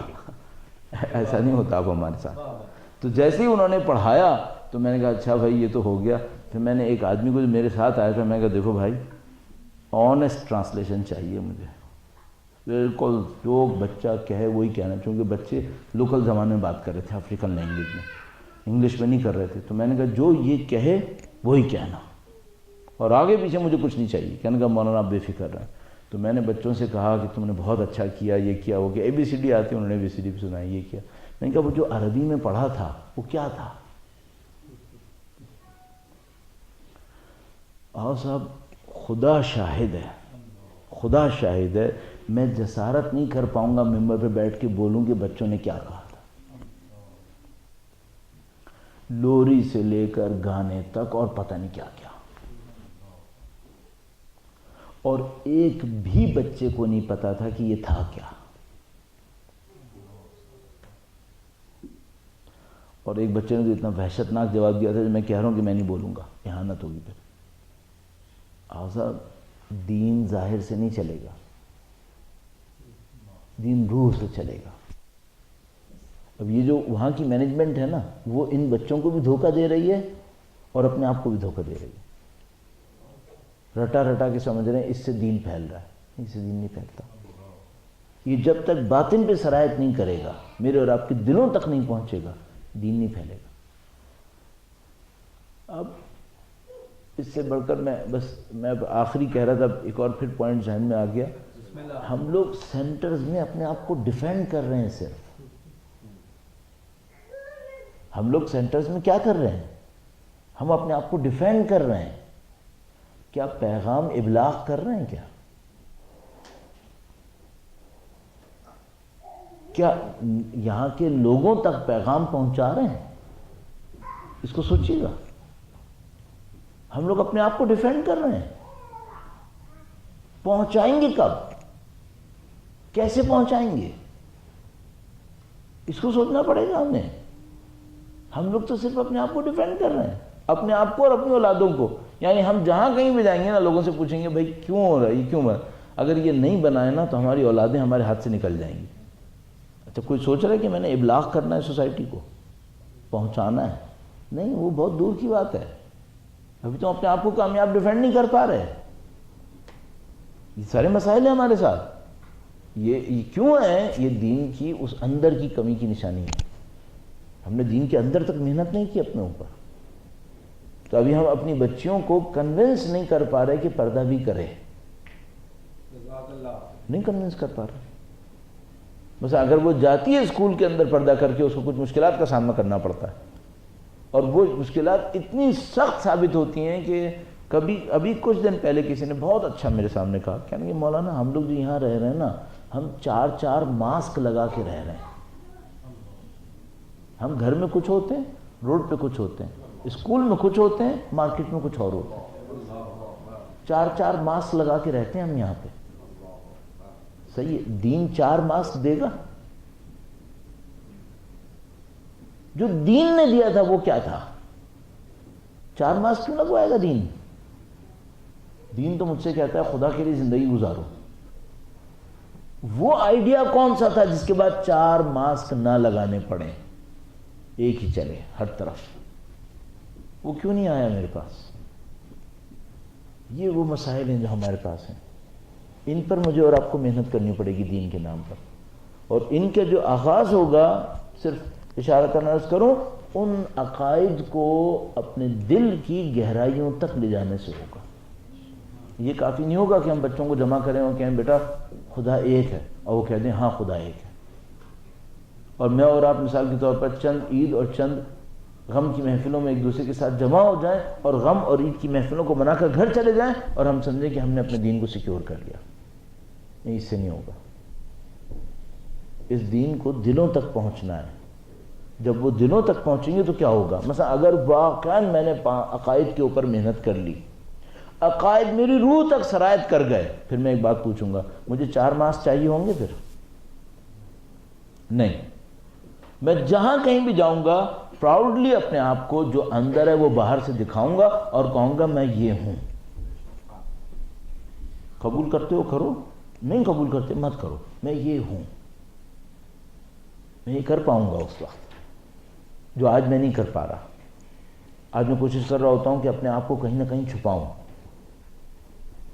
اب ہمارے ساتھ۔ تو جیسے ہی انہوں نے پڑھایا تو میں نے کہا اچھا بھائی یہ تو ہو گیا، پھر میں نے ایک آدمی کو جو میرے ساتھ آیا تھا، میں نے کہا دیکھو بھائی آنیسٹ ٹرانسلیشن چاہیے مجھے، بالکل جو بچہ کہے وہی کہنا، چونکہ بچے لوکل زبان میں بات کر رہے تھے، افریقن لینگویج میں، انگلش میں نہیں کر رہے تھے، تو میں نے کہا جو یہ کہے وہی کہنا، اور آگے پیچھے مجھے کچھ نہیں چاہیے۔ کہنے کا مولانا آپ بے فکر رہیں۔ تو میں نے بچوں سے کہا کہ تم نے بہت اچھا کیا، یہ کیا وہ کیا، ABCD آتی، انہوں نے ABCD بھی سنائی، یہ کیا۔ میں نے کہا وہ جو عربی میں پڑھا تھا وہ کیا تھا؟ صاحب خدا شاہد ہے میں جسارت نہیں کر پاؤں گا ممبر پہ بیٹھ کے بولوں کہ بچوں نے کیا کہا تھا، لوری سے لے کر گانے تک اور پتہ نہیں کیا کیا، اور ایک بھی بچے کو نہیں پتا تھا کہ یہ تھا کیا. اور ایک بچے نے تو اتنا وحشتناک جواب دیا تھا جو میں کہہ رہا ہوں کہ میں نہیں بولوں گا، اہانت ہوگی پھر. آزاد دین ظاہر سے نہیں چلے گا، دین روح سے چلے گا. اب یہ جو وہاں کی مینجمنٹ ہے نا، وہ ان بچوں کو بھی دھوکہ دے رہی ہے اور اپنے آپ کو بھی دھوکہ دے رہی ہے. رٹا رٹا کے سمجھ رہے ہیں اس سے دین پھیل رہا ہے، اس سے دین نہیں پھیلتا. یہ جب تک باطن پہ سرایت نہیں کرے گا، میرے اور آپ کے دلوں تک نہیں پہنچے گا، دین نہیں پھیلے گا. اب اس سے بڑھ کر میں آخری کہہ رہا تھا، ایک اور پھر پوائنٹ ذہن میں آ گیا. ہم لوگ سینٹرز میں اپنے آپ کو ڈیفینڈ کر رہے ہیں. صرف ہم لوگ سینٹرز میں کیا کر رہے ہیں؟ ہم اپنے آپ کو ڈیفینڈ کر رہے ہیں. کیا پیغام ابلاغ کر رہے ہیں؟ کیا یہاں کے لوگوں تک پیغام پہنچا رہے ہیں؟ اس کو سوچیے گا. ہم لوگ اپنے آپ کو ڈیفینڈ کر رہے ہیں. پہنچائیں گے کب؟ کیسے پہنچائیں گے؟ اس کو سوچنا پڑے گا ہمیں. ہم لوگ تو صرف اپنے آپ کو ڈیفینڈ کر رہے ہیں، اپنے آپ کو اور اپنی اولادوں کو. یعنی ہم جہاں کہیں بھی جائیں گے نا، لوگوں سے پوچھیں گے بھائی کیوں ہو رہا ہے، یہ کیوں ہو رہا ہے؟ اگر یہ نہیں بنائے نا تو ہماری اولادیں ہمارے ہاتھ سے نکل جائیں گی. اچھا کوئی سوچ رہا ہے کہ میں نے ابلاغ کرنا ہے، سوسائٹی کو پہنچانا ہے؟ نہیں، وہ بہت دور کی بات ہے. ابھی تو اپنے آپ کو کامیاب ڈیفینڈ نہیں کر پا رہے. یہ سارے مسائل ہیں ہمارے ساتھ. یہ کیوں ہے؟ یہ دین کی اس اندر کی کمی کی نشانی ہے. ہم نے دین کے اندر تک محنت نہیں کی اپنے اوپر. تو ابھی ہم اپنی بچیوں کو کنونس نہیں کر پا رہے کہ پردہ بھی کرے. نہیں کنونس کر پا رہے. بس اگر وہ جاتی ہے اسکول کے اندر پردہ کر کے، اس کو کچھ مشکلات کا سامنا کرنا پڑتا ہے، اور وہ مشکلات اتنی سخت ثابت ہوتی ہیں کہ ابھی کچھ دن پہلے کسی نے بہت اچھا میرے سامنے کہا، کہنے کہ مولانا ہم لوگ جو یہاں رہ رہے ہیں نا، ہم 4 ماسک لگا کے رہ رہے ہیں. ہم گھر میں کچھ ہوتے ہیں، روڈ پہ کچھ ہوتے ہیں، اسکول میں کچھ ہوتے ہیں، مارکیٹ میں کچھ اور ہوتے ہیں. 4 ماسک لگا کے رہتے ہیں ہم یہاں پہ. صحیح ہے، دین 4 ماسک دے گا؟ جو دین نے دیا تھا وہ کیا تھا؟ 4 ماسک کیوں لگوائے گا دین؟ دین تو مجھ سے کہتا ہے خدا کے لیے زندگی گزارو. وہ آئیڈیا کون سا تھا جس کے بعد 4 ماسک نہ لگانے پڑے، ایک ہی چلے ہر طرف؟ وہ کیوں نہیں آیا میرے پاس؟ یہ وہ مسائل ہیں جو ہمارے پاس ہیں. ان پر مجھے اور آپ کو محنت کرنی پڑے گی دین کے نام پر. اور ان کے جو آغاز ہوگا، صرف اشارتاً عرض کروں، ان عقائد کو اپنے دل کی گہرائیوں تک لے جانے سے ہوگا. یہ کافی نہیں ہوگا کہ ہم بچوں کو جمع کریں اور کہیں بیٹا خدا ایک ہے، اور وہ کہہ دیں ہاں خدا ایک ہے. اور میں اور آپ مثال کے طور پر چند عید اور چند غم کی محفلوں میں ایک دوسرے کے ساتھ جمع ہو جائیں اور غم اور عید کی محفلوں کو منا کر گھر چلے جائیں اور ہم سمجھیں کہ ہم نے اپنے دین کو سیکیور کر لیا. نہیں، اس سے نہیں ہوگا. اس دین کو دلوں تک پہنچنا ہے. جب وہ دلوں تک پہنچیں گے تو کیا ہوگا؟ مثلا اگر واقعاً میں نے عقائد کے اوپر محنت کر لی، عقائد میری روح تک سرایت کر گئے، پھر میں ایک بات پوچھوں گا، مجھے 4 ماسک چاہیے ہوں گے؟ پھر نہیں. میں جہاں کہیں بھی جاؤں گا پراؤڈلی اپنے آپ کو جو اندر ہے وہ باہر سے دکھاؤں گا اور کہوں گا میں یہ ہوں. قبول کرتے ہو کرو، نہیں قبول کرتے مت کرو. میں یہ ہوں. میں یہ کر پاؤں گا اس وقت جو آج میں نہیں کر پا رہا. آج میں کوشش کر رہا ہوتا ہوں کہ اپنے آپ کو کہیں نہ کہیں چھپاؤں،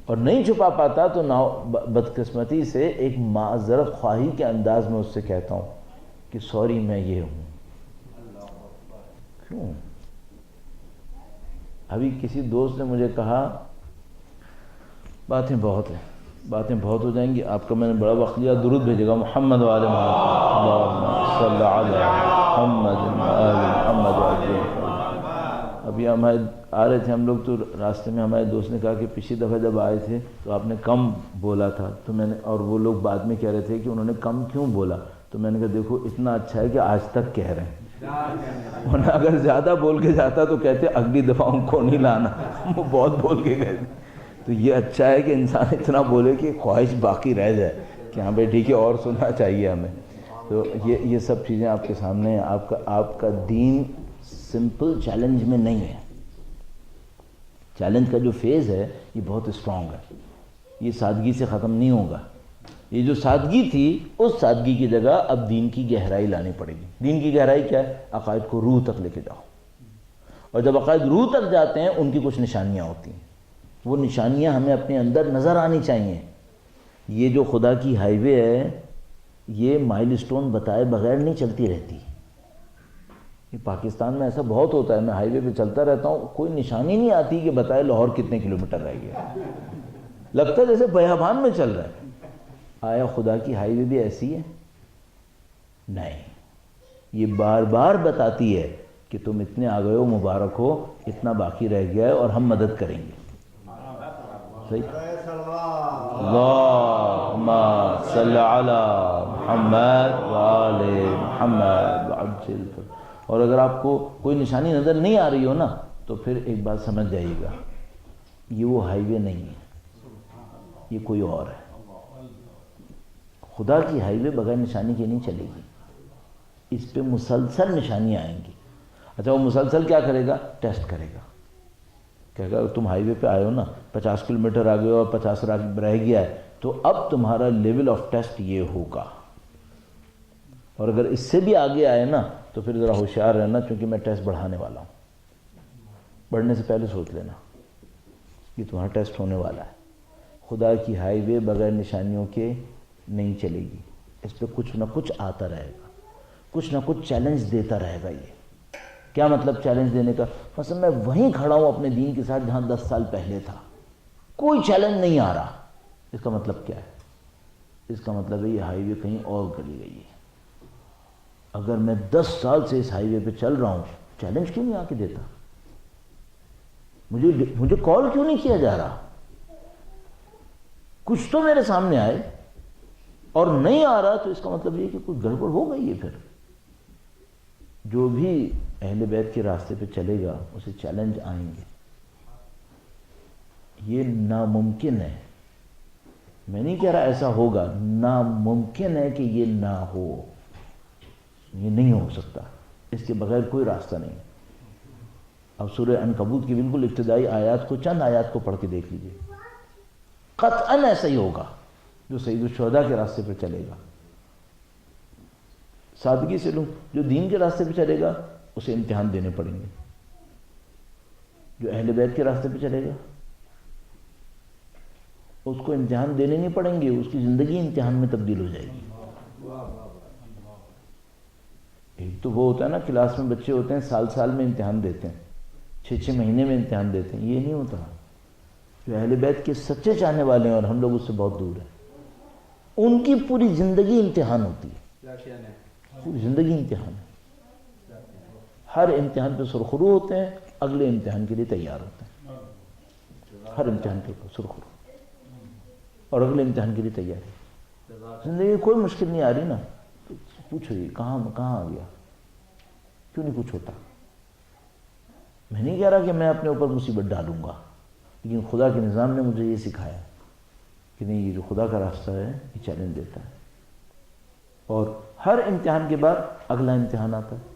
اور نہیں چھپا پاتا تو بدقسمتی سے ایک معذرت خواہی کے انداز میں اس سے کہتا ہوں کہ سوری میں یہ ہوں. کیوں؟ ابھی کسی دوست نے مجھے کہا باتیں بہت ہیں، باتیں بہت ہو جائیں گی. آپ کا میں نے بڑا وقت لیا. درود بھیجے گا محمد وعلی محمد، اللہم صلی علی محمد وعلی محمد. ابھی ہمارے آ رہے تھے ہم لوگ تو راستے میں ہمارے دوست نے کہا کہ پچھلی دفعہ جب آئے تھے تو آپ نے کم بولا تھا، تو میں نے، اور وہ لوگ بعد میں کہہ رہے تھے کہ انہوں نے کم کیوں بولا، تو میں نے کہا دیکھو اتنا اچھا ہے کہ آج تک کہہ رہے ہیں، ورنہ اگر زیادہ بول کے جاتا تو کہتے اگلی دفعہ ان کو نہیں لانا، وہ بہت بول کے گئے تھے۔ تو یہ اچھا ہے کہ انسان اتنا بولے کہ خواہش باقی رہ جائے کہ ہاں بھائی ٹھیک ہے اور سننا چاہیے ہمیں۔ تو یہ سب چیزیں آپ کے سامنے ہیں۔ آپ کا دین سمپل چیلنج میں نہیں ہے۔ چیلنج کا جو فیز ہے یہ بہت اسٹرانگ ہے، یہ سادگی سے ختم نہیں ہوگا۔ یہ جو سادگی تھی اس سادگی کی جگہ اب دین کی گہرائی لانی پڑے گی۔ دین کی گہرائی کیا ہے؟ عقائد کو روح تک لے کے جاؤ، اور جب عقائد روح تک جاتے ہیں ان کی کچھ نشانیاں ہوتی ہیں، وہ نشانیاں ہمیں اپنے اندر نظر آنی چاہیے۔ یہ جو خدا کی ہائی وے ہے یہ مائل سٹون بتائے بغیر نہیں چلتی رہتی۔ یہ پاکستان میں ایسا بہت ہوتا ہے، میں ہائی وے پہ چلتا رہتا ہوں، کوئی نشانی نہیں آتی کہ بتائے لاہور کتنے کلومیٹر رہ گیا، لگتا ہے جیسے بیابان میں چل رہا ہے۔ آیا خدا کی ہائی وے بھی ایسی ہے؟ نہیں، یہ بار بار بتاتی ہے کہ تم اتنے آ گئے ہو، مبارک ہو، اتنا باقی رہ گیا ہے اور ہم مدد کریں گے۔ صحیح؟ اللہم صلی علی محمد وآل محمد وعجل۔ اور اگر آپ کو کوئی نشانی نظر نہیں آ رہی ہو نا تو پھر ایک بات سمجھ جائیے گا، یہ وہ ہائی وے نہیں ہے، یہ کوئی اور ہے۔ خدا کی ہائی وے بغیر نشانی کے نہیں چلے گی، اس پہ مسلسل نشانیاں آئیں گی۔ اچھا وہ مسلسل کیا کرے گا؟ ٹیسٹ کرے گا، کہے گا تم ہائی وے پہ آئے ہو نا، 50 کلومیٹر آگے ہو اور 50 رہ گیا ہے، تو اب تمہارا لیول آف ٹیسٹ یہ ہوگا۔ اور اگر اس سے بھی آگے آئے نا تو پھر ذرا ہوشیار رہنا، چونکہ میں ٹیسٹ بڑھانے والا ہوں۔ بڑھنے سے پہلے سوچ لینا یہ تمہارا ٹیسٹ ہونے والا ہے۔ خدا کی ہائی وے بغیر نشانیوں کے نہیں چلے گی، اس پہ کچھ نہ کچھ آتا رہے گا، کچھ نہ کچھ چیلنج دیتا رہے گا۔ یہ کیا مطلب چیلنج دینے کا؟ مثلا میں وہیں کھڑا ہوں اپنے دین کے ساتھ جہاں 10 سال پہلے تھا، کوئی چیلنج نہیں آ رہا، اس کا مطلب کیا ہے؟ اس کا مطلب ہے یہ ہائی وے کہیں اور گلی گئی ہے۔ اگر میں 10 سال سے اس ہائی وے پہ چل رہا ہوں، چیلنج کیوں نہیں آ کے دیتا؟ مجھے کال کیوں نہیں کیا جا رہا؟ کچھ تو میرے سامنے آئے، اور نہیں آ رہا تو اس کا مطلب یہ کہ کوئی گڑبڑ ہو گئی ہے۔ پھر جو بھی اہل بیت کے راستے پہ چلے گا اسے چیلنج آئیں گے، یہ ناممکن ہے۔ میں نہیں کہہ رہا ایسا ہوگا، ناممکن ہے کہ یہ نہ ہو، یہ نہیں ہو سکتا، اس کے بغیر کوئی راستہ نہیں۔ اب سورہ عنکبوت کی بالکل ابتدائی آیات کو، چند آیات کو پڑھ کے دیکھ لیجئے، قطعاً ایسا ہی ہوگا۔ جو سید الشہداء کے راستے پہ چلے گا، سادگی سے لوں، جو دین کے راستے پہ چلے گا اسے امتحان دینے پڑیں گے، جو اہل بیت کے راستے پہ چلے گا اس کو امتحان دینے نہیں پڑیں گے، اس کی زندگی امتحان میں تبدیل ہو جائے گی۔ ایک تو وہ ہوتا ہے نا، کلاس میں بچے ہوتے ہیں سال سال میں امتحان دیتے ہیں، 6 مہینے میں امتحان دیتے ہیں، یہ نہیں ہوتا۔ جو اہل بیت کے سچے چاہنے والے ہیں اور ہم لوگ اس سے بہت دور ہیں، ان کی پوری زندگی امتحان ہوتی ہے، پوری زندگی امتحان ہے۔ ہر امتحان پہ سرخرو ہوتے ہیں، اگلے امتحان کے لیے تیار ہوتے ہیں، ہر امتحان کے اوپر سرخرو اور اگلے امتحان کے لیے تیار ہے۔ زندگی میں کوئی مشکل نہیں آ رہی نا تو پوچھو یہ کہاں آ گیا، کیوں نہیں کچھ ہوتا؟ میں نہیں کہہ رہا کہ میں اپنے اوپر مصیبت ڈالوں گا، لیکن خدا کے نظام نے مجھے یہ سکھایا کہ نہیں، یہ جو خدا کا راستہ ہے یہ چیلنج دیتا ہے، اور ہر امتحان کے بعد اگلا امتحان آتا ہے،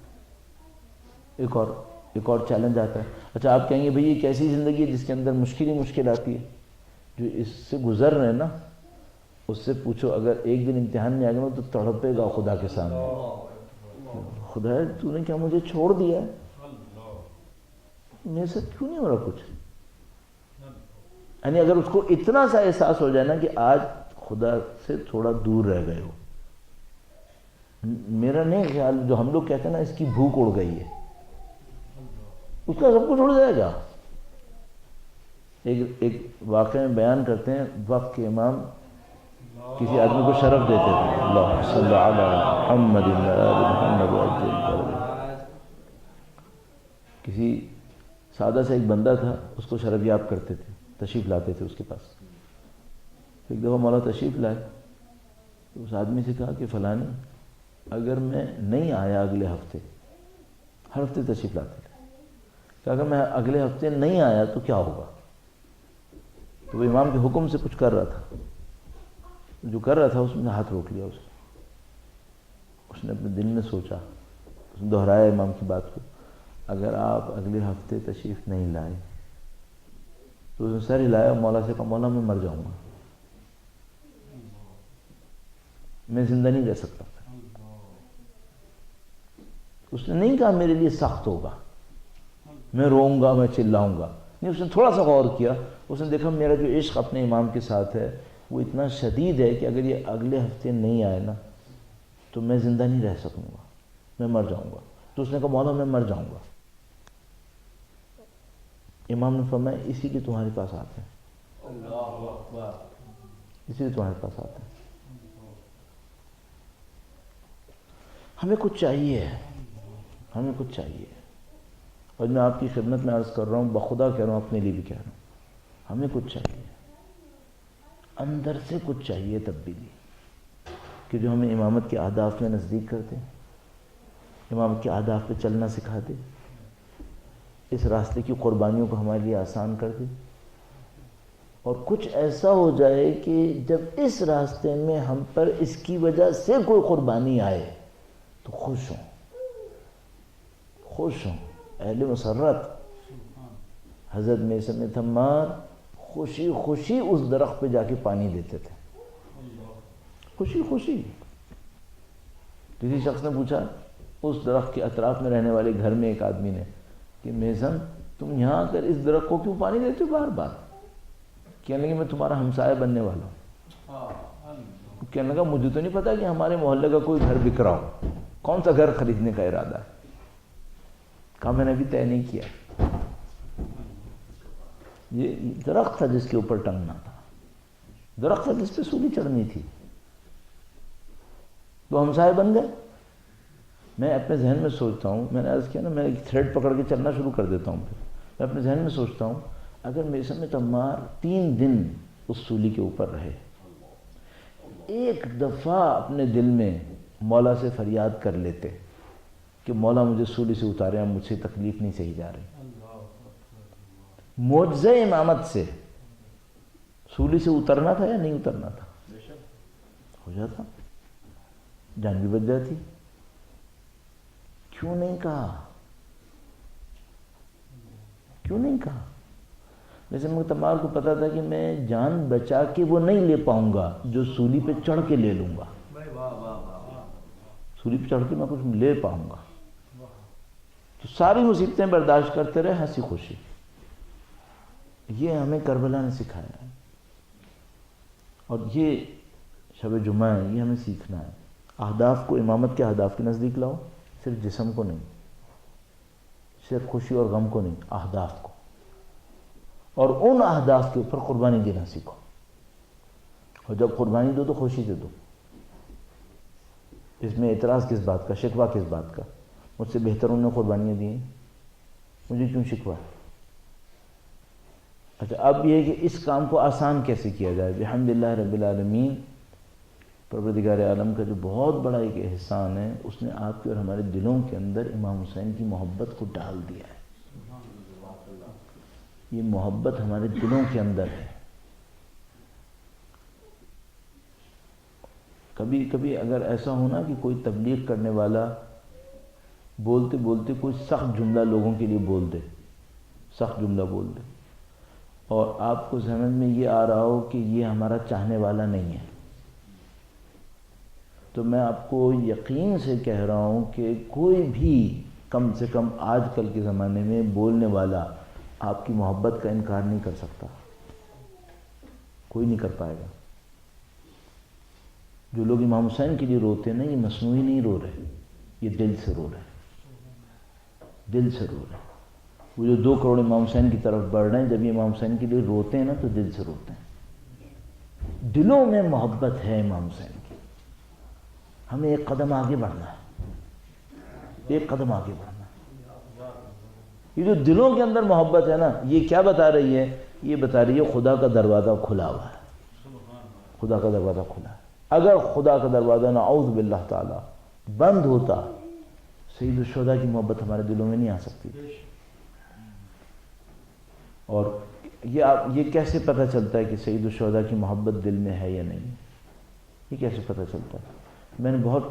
ایک اور چیلنج آتا ہے۔ اچھا آپ کہیں گے بھئی یہ کیسی زندگی ہے جس کے اندر مشکل ہی مشکل آتی ہے؟ جو اس سے گزر رہے ہیں نا اس سے پوچھو، اگر ایک دن امتحان میں آ گیا تو تڑپے گا خدا کے سامنے، خدا تو نے کیا مجھے چھوڑ دیا ہے؟ میرے ساتھ کیوں نہیں ہو رہا کچھ؟ یعنی اگر اس کو اتنا سا احساس ہو جائے نا کہ آج خدا سے تھوڑا دور رہ گئے ہو، میرا نہیں خیال، جو ہم لوگ کہتے ہیں نا اس کی بھوک اڑ گئی ہے، اس کا سب کچھ اڑ جائے گا۔ ایک واقعہ میں بیان کرتے ہیں، وقت کے امام کسی آدمی کو شرف دیتے تھے، اللہم صلی علی محمد وآل محمد وعجل فرجہ۔ کسی سادہ سا ایک بندہ تھا، اس کو شرابیاب کرتے تھے، تشریف لاتے تھے اس کے پاس۔ ایک دفعہ مولا تشریف لائے تو اس آدمی سے کہا کہ فلانی اگر میں نہیں آیا اگلے ہفتے، ہر ہفتے تشریف لاتے تھے، کہ اگر میں اگلے ہفتے نہیں آیا تو کیا ہوگا؟ تو وہ امام کے حکم سے کچھ کر رہا تھا، جو کر رہا تھا اس نے ہاتھ روک لیا اس نے اپنے دل میں سوچا، اس نے دہرایا امام کی بات کو، اگر آپ اگلے ہفتے تشریف نہیں لائے تو اس نے سر ہلایا، مولا سے کہا مولا میں مر جاؤں گا، میں زندہ نہیں رہ سکتا۔ اس نے نہیں کہا میرے لیے سخت ہوگا، میں روؤں گا، میں چلاؤں گا، نہیں، اس نے تھوڑا سا غور کیا، اس نے دیکھا میرا جو عشق اپنے امام کے ساتھ ہے وہ اتنا شدید ہے کہ اگر یہ اگلے ہفتے نہیں آئے نا تو میں زندہ نہیں رہ سکوں گا، میں مر جاؤں گا۔ تو اس نے کہا مولا میں مر جاؤں گا۔ امام نے فرمایا اسی لیے تمہارے پاس آتے ہیں، اسی لیے تمہارے پاس آتے ہیں۔ ہمیں کچھ چاہیے، ہمیں کچھ چاہیے، اور میں آپ کی خدمت میں عرض کر رہا ہوں، بخدا کہہ رہا ہوں، اپنے لیے بھی کہہ رہا ہوں، ہمیں کچھ چاہیے، اندر سے کچھ چاہیے تبدیلی، کہ جو ہمیں امامت کے اہداف میں نزدیک کر دے، امامت کے اہداف پہ چلنا سکھا دے، اس راستے کی قربانیوں کو ہمارے لیے آسان کر دے، اور کچھ ایسا ہو جائے کہ جب اس راستے میں ہم پر اس کی وجہ سے کوئی قربانی آئے تو خوش ہوں، خوش ہوں۔ اہل مسرت حضرت میثم تمار خوشی خوشی اس درخت پہ جا کے پانی دیتے تھے، خوشی خوشی۔ کسی شخص نے پوچھا اس درخت کے اطراف میں رہنے والے گھر میں ایک آدمی نے کہ میثم تم یہاں آ کر اس درخت کو کیوں پانی دیتے ہو بار بار؟ کہنے لگے میں تمہارا ہمسایہ بننے والا ہوں۔ کہنے لگا مجھے تو نہیں پتا کہ ہمارے محلے کا کوئی گھر بک رہا ہو، کون سا گھر خریدنے کا ارادہ ہے؟ کہا میں نے ابھی طے نہیں کیا۔ یہ درخت تھا جس کے اوپر ٹنگنا تھا، درخت تھا جس پہ سولی چڑھنی تھی، تو ہمسائے بن گئے۔ میں اپنے ذہن میں سوچتا ہوں، میں نے عرض کیا نا میں ایک تھریڈ پکڑ کے چلنا شروع کر دیتا ہوں، میں اپنے ذہن میں سوچتا ہوں اگر میثم تمار 3 دن اس سولی کے اوپر رہے، ایک دفعہ اپنے دل میں مولا سے فریاد کر لیتے کہ مولا مجھے سولی سے اتارے، اب مجھ سے تکلیف نہیں سہی جا رہی، معجزہ امامت سے سولی سے اترنا تھا یا نہیں اترنا تھا؟ ہو جاتا، جان بھی بچ جاتی۔ کیوں نہیں کہا؟ کیوں نہیں کہا؟ میثم تمار کو پتا تھا کہ میں جان بچا کے وہ نہیں لے پاؤں گا جو سولی پہ چڑھ کے لے لوں گا، سولی پہ چڑھ کے میں کچھ لے پاؤں گا، تو ساری مصیبتیں برداشت کرتے رہے ہنسی خوشی۔ یہ ہمیں کربلا نے سکھایا ہے، اور یہ شب جمعہ ہے، یہ ہمیں سیکھنا ہے۔ اہداف کو امامت کے اہداف کے نزدیک لاؤ، صرف جسم کو نہیں، صرف خوشی اور غم کو نہیں، اہداف کو، اور ان اہداف کے اوپر قربانی دینا سیکھو، اور جب قربانی دو تو خوشی دے دو۔ اس میں اعتراض کس بات کا، شکوہ کس بات کا؟ مجھ سے بہتر انہوں نے قربانیاں دی ہیں، مجھے کیوں شکوہ؟ اچھا اب یہ ہے کہ اس کام کو آسان کیسے کیا جائے؟ بحمدللہ رب العالمین، پروردگار عالم کا جو بہت بڑا ایک احسان ہے، اس نے آپ کے اور ہمارے دلوں کے اندر امام حسین کی محبت کو ڈال دیا ہے۔ یہ محبت ہمارے دلوں کے اندر ہے۔ کبھی کبھی اگر ایسا ہونا کہ کوئی تبلیغ کرنے والا بولتے بولتے کوئی سخت جملہ لوگوں کے لیے بول دے، سخت جملہ بول دے، اور آپ کو ذہن میں یہ آ رہا ہو کہ یہ ہمارا چاہنے والا نہیں ہے، تو میں آپ کو یقین سے کہہ رہا ہوں کہ کوئی بھی کم سے کم آج کل کے زمانے میں بولنے والا آپ کی محبت کا انکار نہیں کر سکتا، کوئی نہیں کر پائے گا۔ جو لوگ امام حسین کے لیے روتے ہیں نا، یہ مصنوعی نہیں رو رہے، یہ دل سے رو رہے، دل سے رو رہے۔ وہ جو 2 کروڑ امام حسین کی طرف بڑھ رہے ہیں، جب یہ امام حسین کے لیے روتے ہیں نا تو دل سے روتے ہیں، دلوں میں محبت ہے امام حسین کی۔ ہمیں ایک قدم آگے بڑھنا ہے، ایک قدم آگے بڑھنا ہے۔ یہ جو دلوں کے اندر محبت ہے نا، یہ کیا بتا رہی ہے؟ یہ بتا رہی ہے خدا کا دروازہ کھلا ہوا ہے، خدا کا دروازہ کھلا ہے۔ اگر خدا کا دروازہ نعوذ باللہ تعالی بند ہوتا، سید الشہداء کی محبت ہمارے دلوں میں نہیں آ سکتی۔ اور یہ کیسے پتہ چلتا ہے کہ سید الشہداء کی محبت دل میں ہے یا نہیں؟ یہ کیسے پتہ چلتا ہے؟ میں نے بہت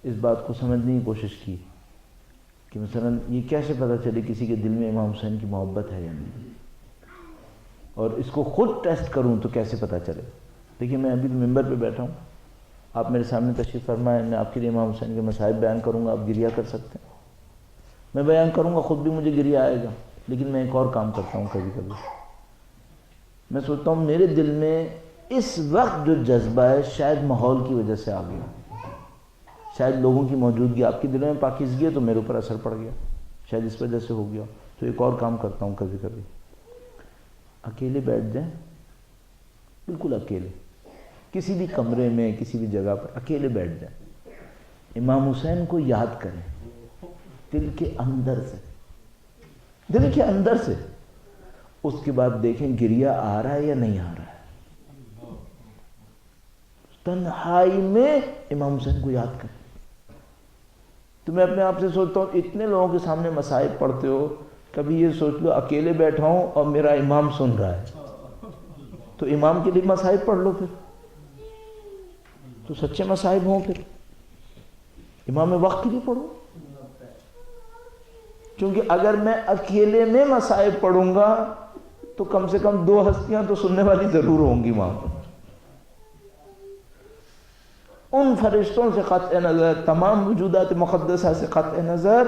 اس بات کو سمجھنے کی کوشش کی کہ مثلا یہ کیسے پتہ چلے کسی کے دل میں امام حسین کی محبت ہے یا نہیں، اور اس کو خود ٹیسٹ کروں تو کیسے پتہ چلے؟ دیکھیے میں ابھی ممبر پہ بیٹھا ہوں، آپ میرے سامنے تشریف فرمائیں، میں آپ کے لیے امام حسین کے مصائب بیان کروں گا، آپ گریہ کر سکتے ہیں؟ میں بیان کروں گا، خود بھی مجھے گریہ آئے گا، لیکن میں ایک اور کام کرتا ہوں کبھی کبھی، میں سوچتا ہوں میرے دل میں اس وقت جو جذبہ ہے شاید ماحول کی وجہ سے آ گیا، شاید لوگوں کی موجودگی، آپ کے دلوں میں پاکیزگی ہے تو میرے اوپر اثر پڑ گیا، شاید اس وجہ سے ہو گیا، تو ایک اور کام کرتا ہوں کبھی کبھی، اکیلے بیٹھ جائیں، بالکل اکیلے، کسی بھی کمرے میں کسی بھی جگہ پر اکیلے بیٹھ جائیں، امام حسین کو یاد کریں دل کے اندر سے، دل کے اندر سے، اس کے بعد دیکھیں گریہ آ رہا ہے یا نہیں آ رہا ہے، تنہائی میں امام حسین کو یاد کریں۔ تو میں اپنے آپ سے سوچتا ہوں اتنے لوگوں کے سامنے مصائب پڑھتے ہو، کبھی یہ سوچ لو اکیلے بیٹھا ہوں اور میرا امام سن رہا ہے، تو امام کے لیے مصائب پڑھ لو، پھر تو سچے مصائب ہوں، پھر امام وقت کے لیے پڑھو، کیونکہ اگر میں اکیلے میں مصائب پڑھوں گا تو کم سے کم 2 ہستیاں تو سننے والی ضرور ہوں گی وہاں پر، ان فرشتوں سے قطع نظر، تمام وجودات مقدسہ سے قطع نظر،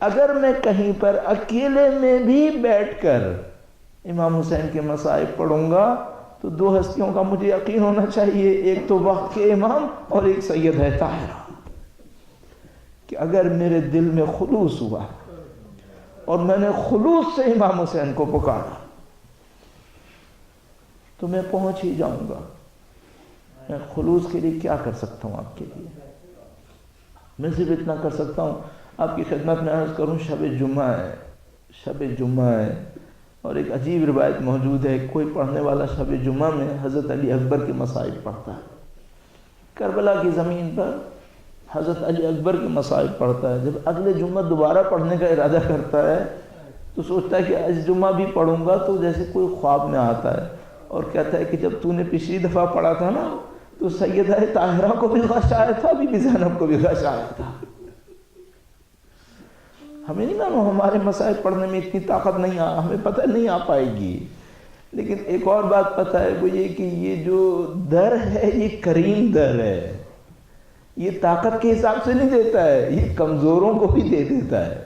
اگر میں کہیں پر اکیلے میں بھی بیٹھ کر امام حسین کے مصائب پڑھوں گا تو 2 ہستیوں کا مجھے یقین ہونا چاہیے، ایک تو وقت کے امام اور ایک سیدہ طاہرہ، کہ اگر میرے دل میں خلوص ہوا اور میں نے خلوص سے امام حسین کو پکارا تو میں پہنچ ہی جاؤں گا۔ میں خلوص کے لیے کیا کر سکتا ہوں آپ کے لیے؟ میں صرف اتنا کر سکتا ہوں، آپ کی خدمت میں عرض کروں، شب جمعہ ہے، اور ایک عجیب روایت موجود ہے، کوئی پڑھنے والا شب جمعہ میں حضرت علی اکبر کے مصائب پڑھتا ہے، کربلا کی زمین پر حضرت علی اکبر کے مصائب پڑھتا ہے، جب اگلے جمعہ دوبارہ پڑھنے کا ارادہ کرتا ہے تو سوچتا ہے کہ اس جمعہ بھی پڑھوں گا، تو جیسے کوئی خواب میں آتا ہے اور کہتا ہے کہ جب تو نے پچھلی دفعہ پڑھا تھا نا تو سیدہ طاہرہ کو بھی غش آیا تھا، بی بی زینب کو بھی غش آیا تھا۔ ہمیں نہیں معلوم، ہمارے مصائب پڑھنے میں اتنی طاقت نہیں ہمیں پتہ نہیں آ پائے گی، لیکن ایک اور بات پتہ ہے، وہ یہ کہ یہ جو در ہے یہ کریم در ہے، یہ طاقت کے حساب سے نہیں دیتا ہے، یہ کمزوروں کو بھی دے دیتا ہے،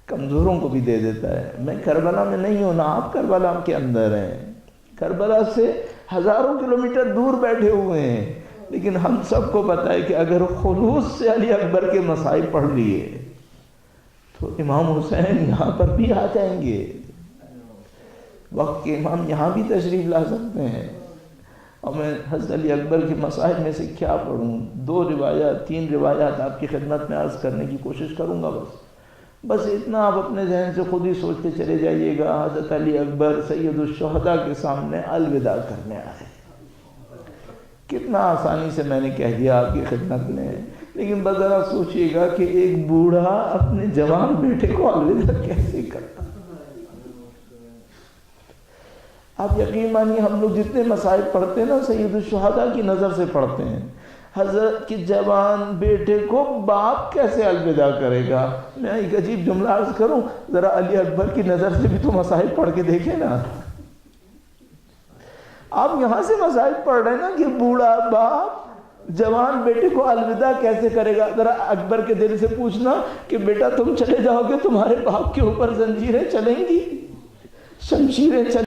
کمزوروں کو بھی دے دیتا ہے۔ میں کربلا میں نہیں ہوں، نہ آپ کربلا کے اندر ہیں، کربلا سے ہزاروں کلومیٹر دور بیٹھے ہوئے ہیں، لیکن ہم سب کو پتہ ہے کہ اگر خلوص سے علی اکبر کے مصائب پڑھ لیے تو امام حسین یہاں پر بھی آ جائیں گے، وقت کے امام یہاں بھی تشریف لا سکتے ہیں۔ اور میں حضرت علی اکبر کے مصائب میں سے کیا پڑھوں، 2 روایات 3 روایات آپ کی خدمت میں عرض کرنے کی کوشش کروں گا، بس اتنا آپ اپنے ذہن سے خود ہی سوچتے چلے جائیے گا، حضرت علی اکبر سید الشہداء کے سامنے الوداع کرنے آئے، کتنا آسانی سے میں نے کہہ دیا آپ کی خدمت میں، لیکن بس ذرا سوچئے گا کہ ایک بوڑھا اپنے جوان بیٹے کو الوداع کیسے کرتا۔ آپ یقین مانیے ہم لوگ جتنے مصائب پڑھتے ہیں نا سید الشہداء کی نظر سے پڑھتے ہیں، حضرت کی جوان بیٹے کو باپ کیسے الوداع کرے گا؟ میں ایک عجیب جملہ عرض کروں، ذرا علی اکبر کی نظر سے بھی تو مصائب پڑھ کے دیکھیں نا، آپ یہاں سے مصائب پڑھ رہے ہیں نا کہ بوڑھا باپ جوان بیٹے کو الوداع کیسے کرے گا؟ ذرا اکبر کے دل سے پوچھنا کہ بیٹا تم چلے جاؤ گے، تمہارے باپ کے اوپر زنجیریں چلیں گی، شمشیریں چلیں گی۔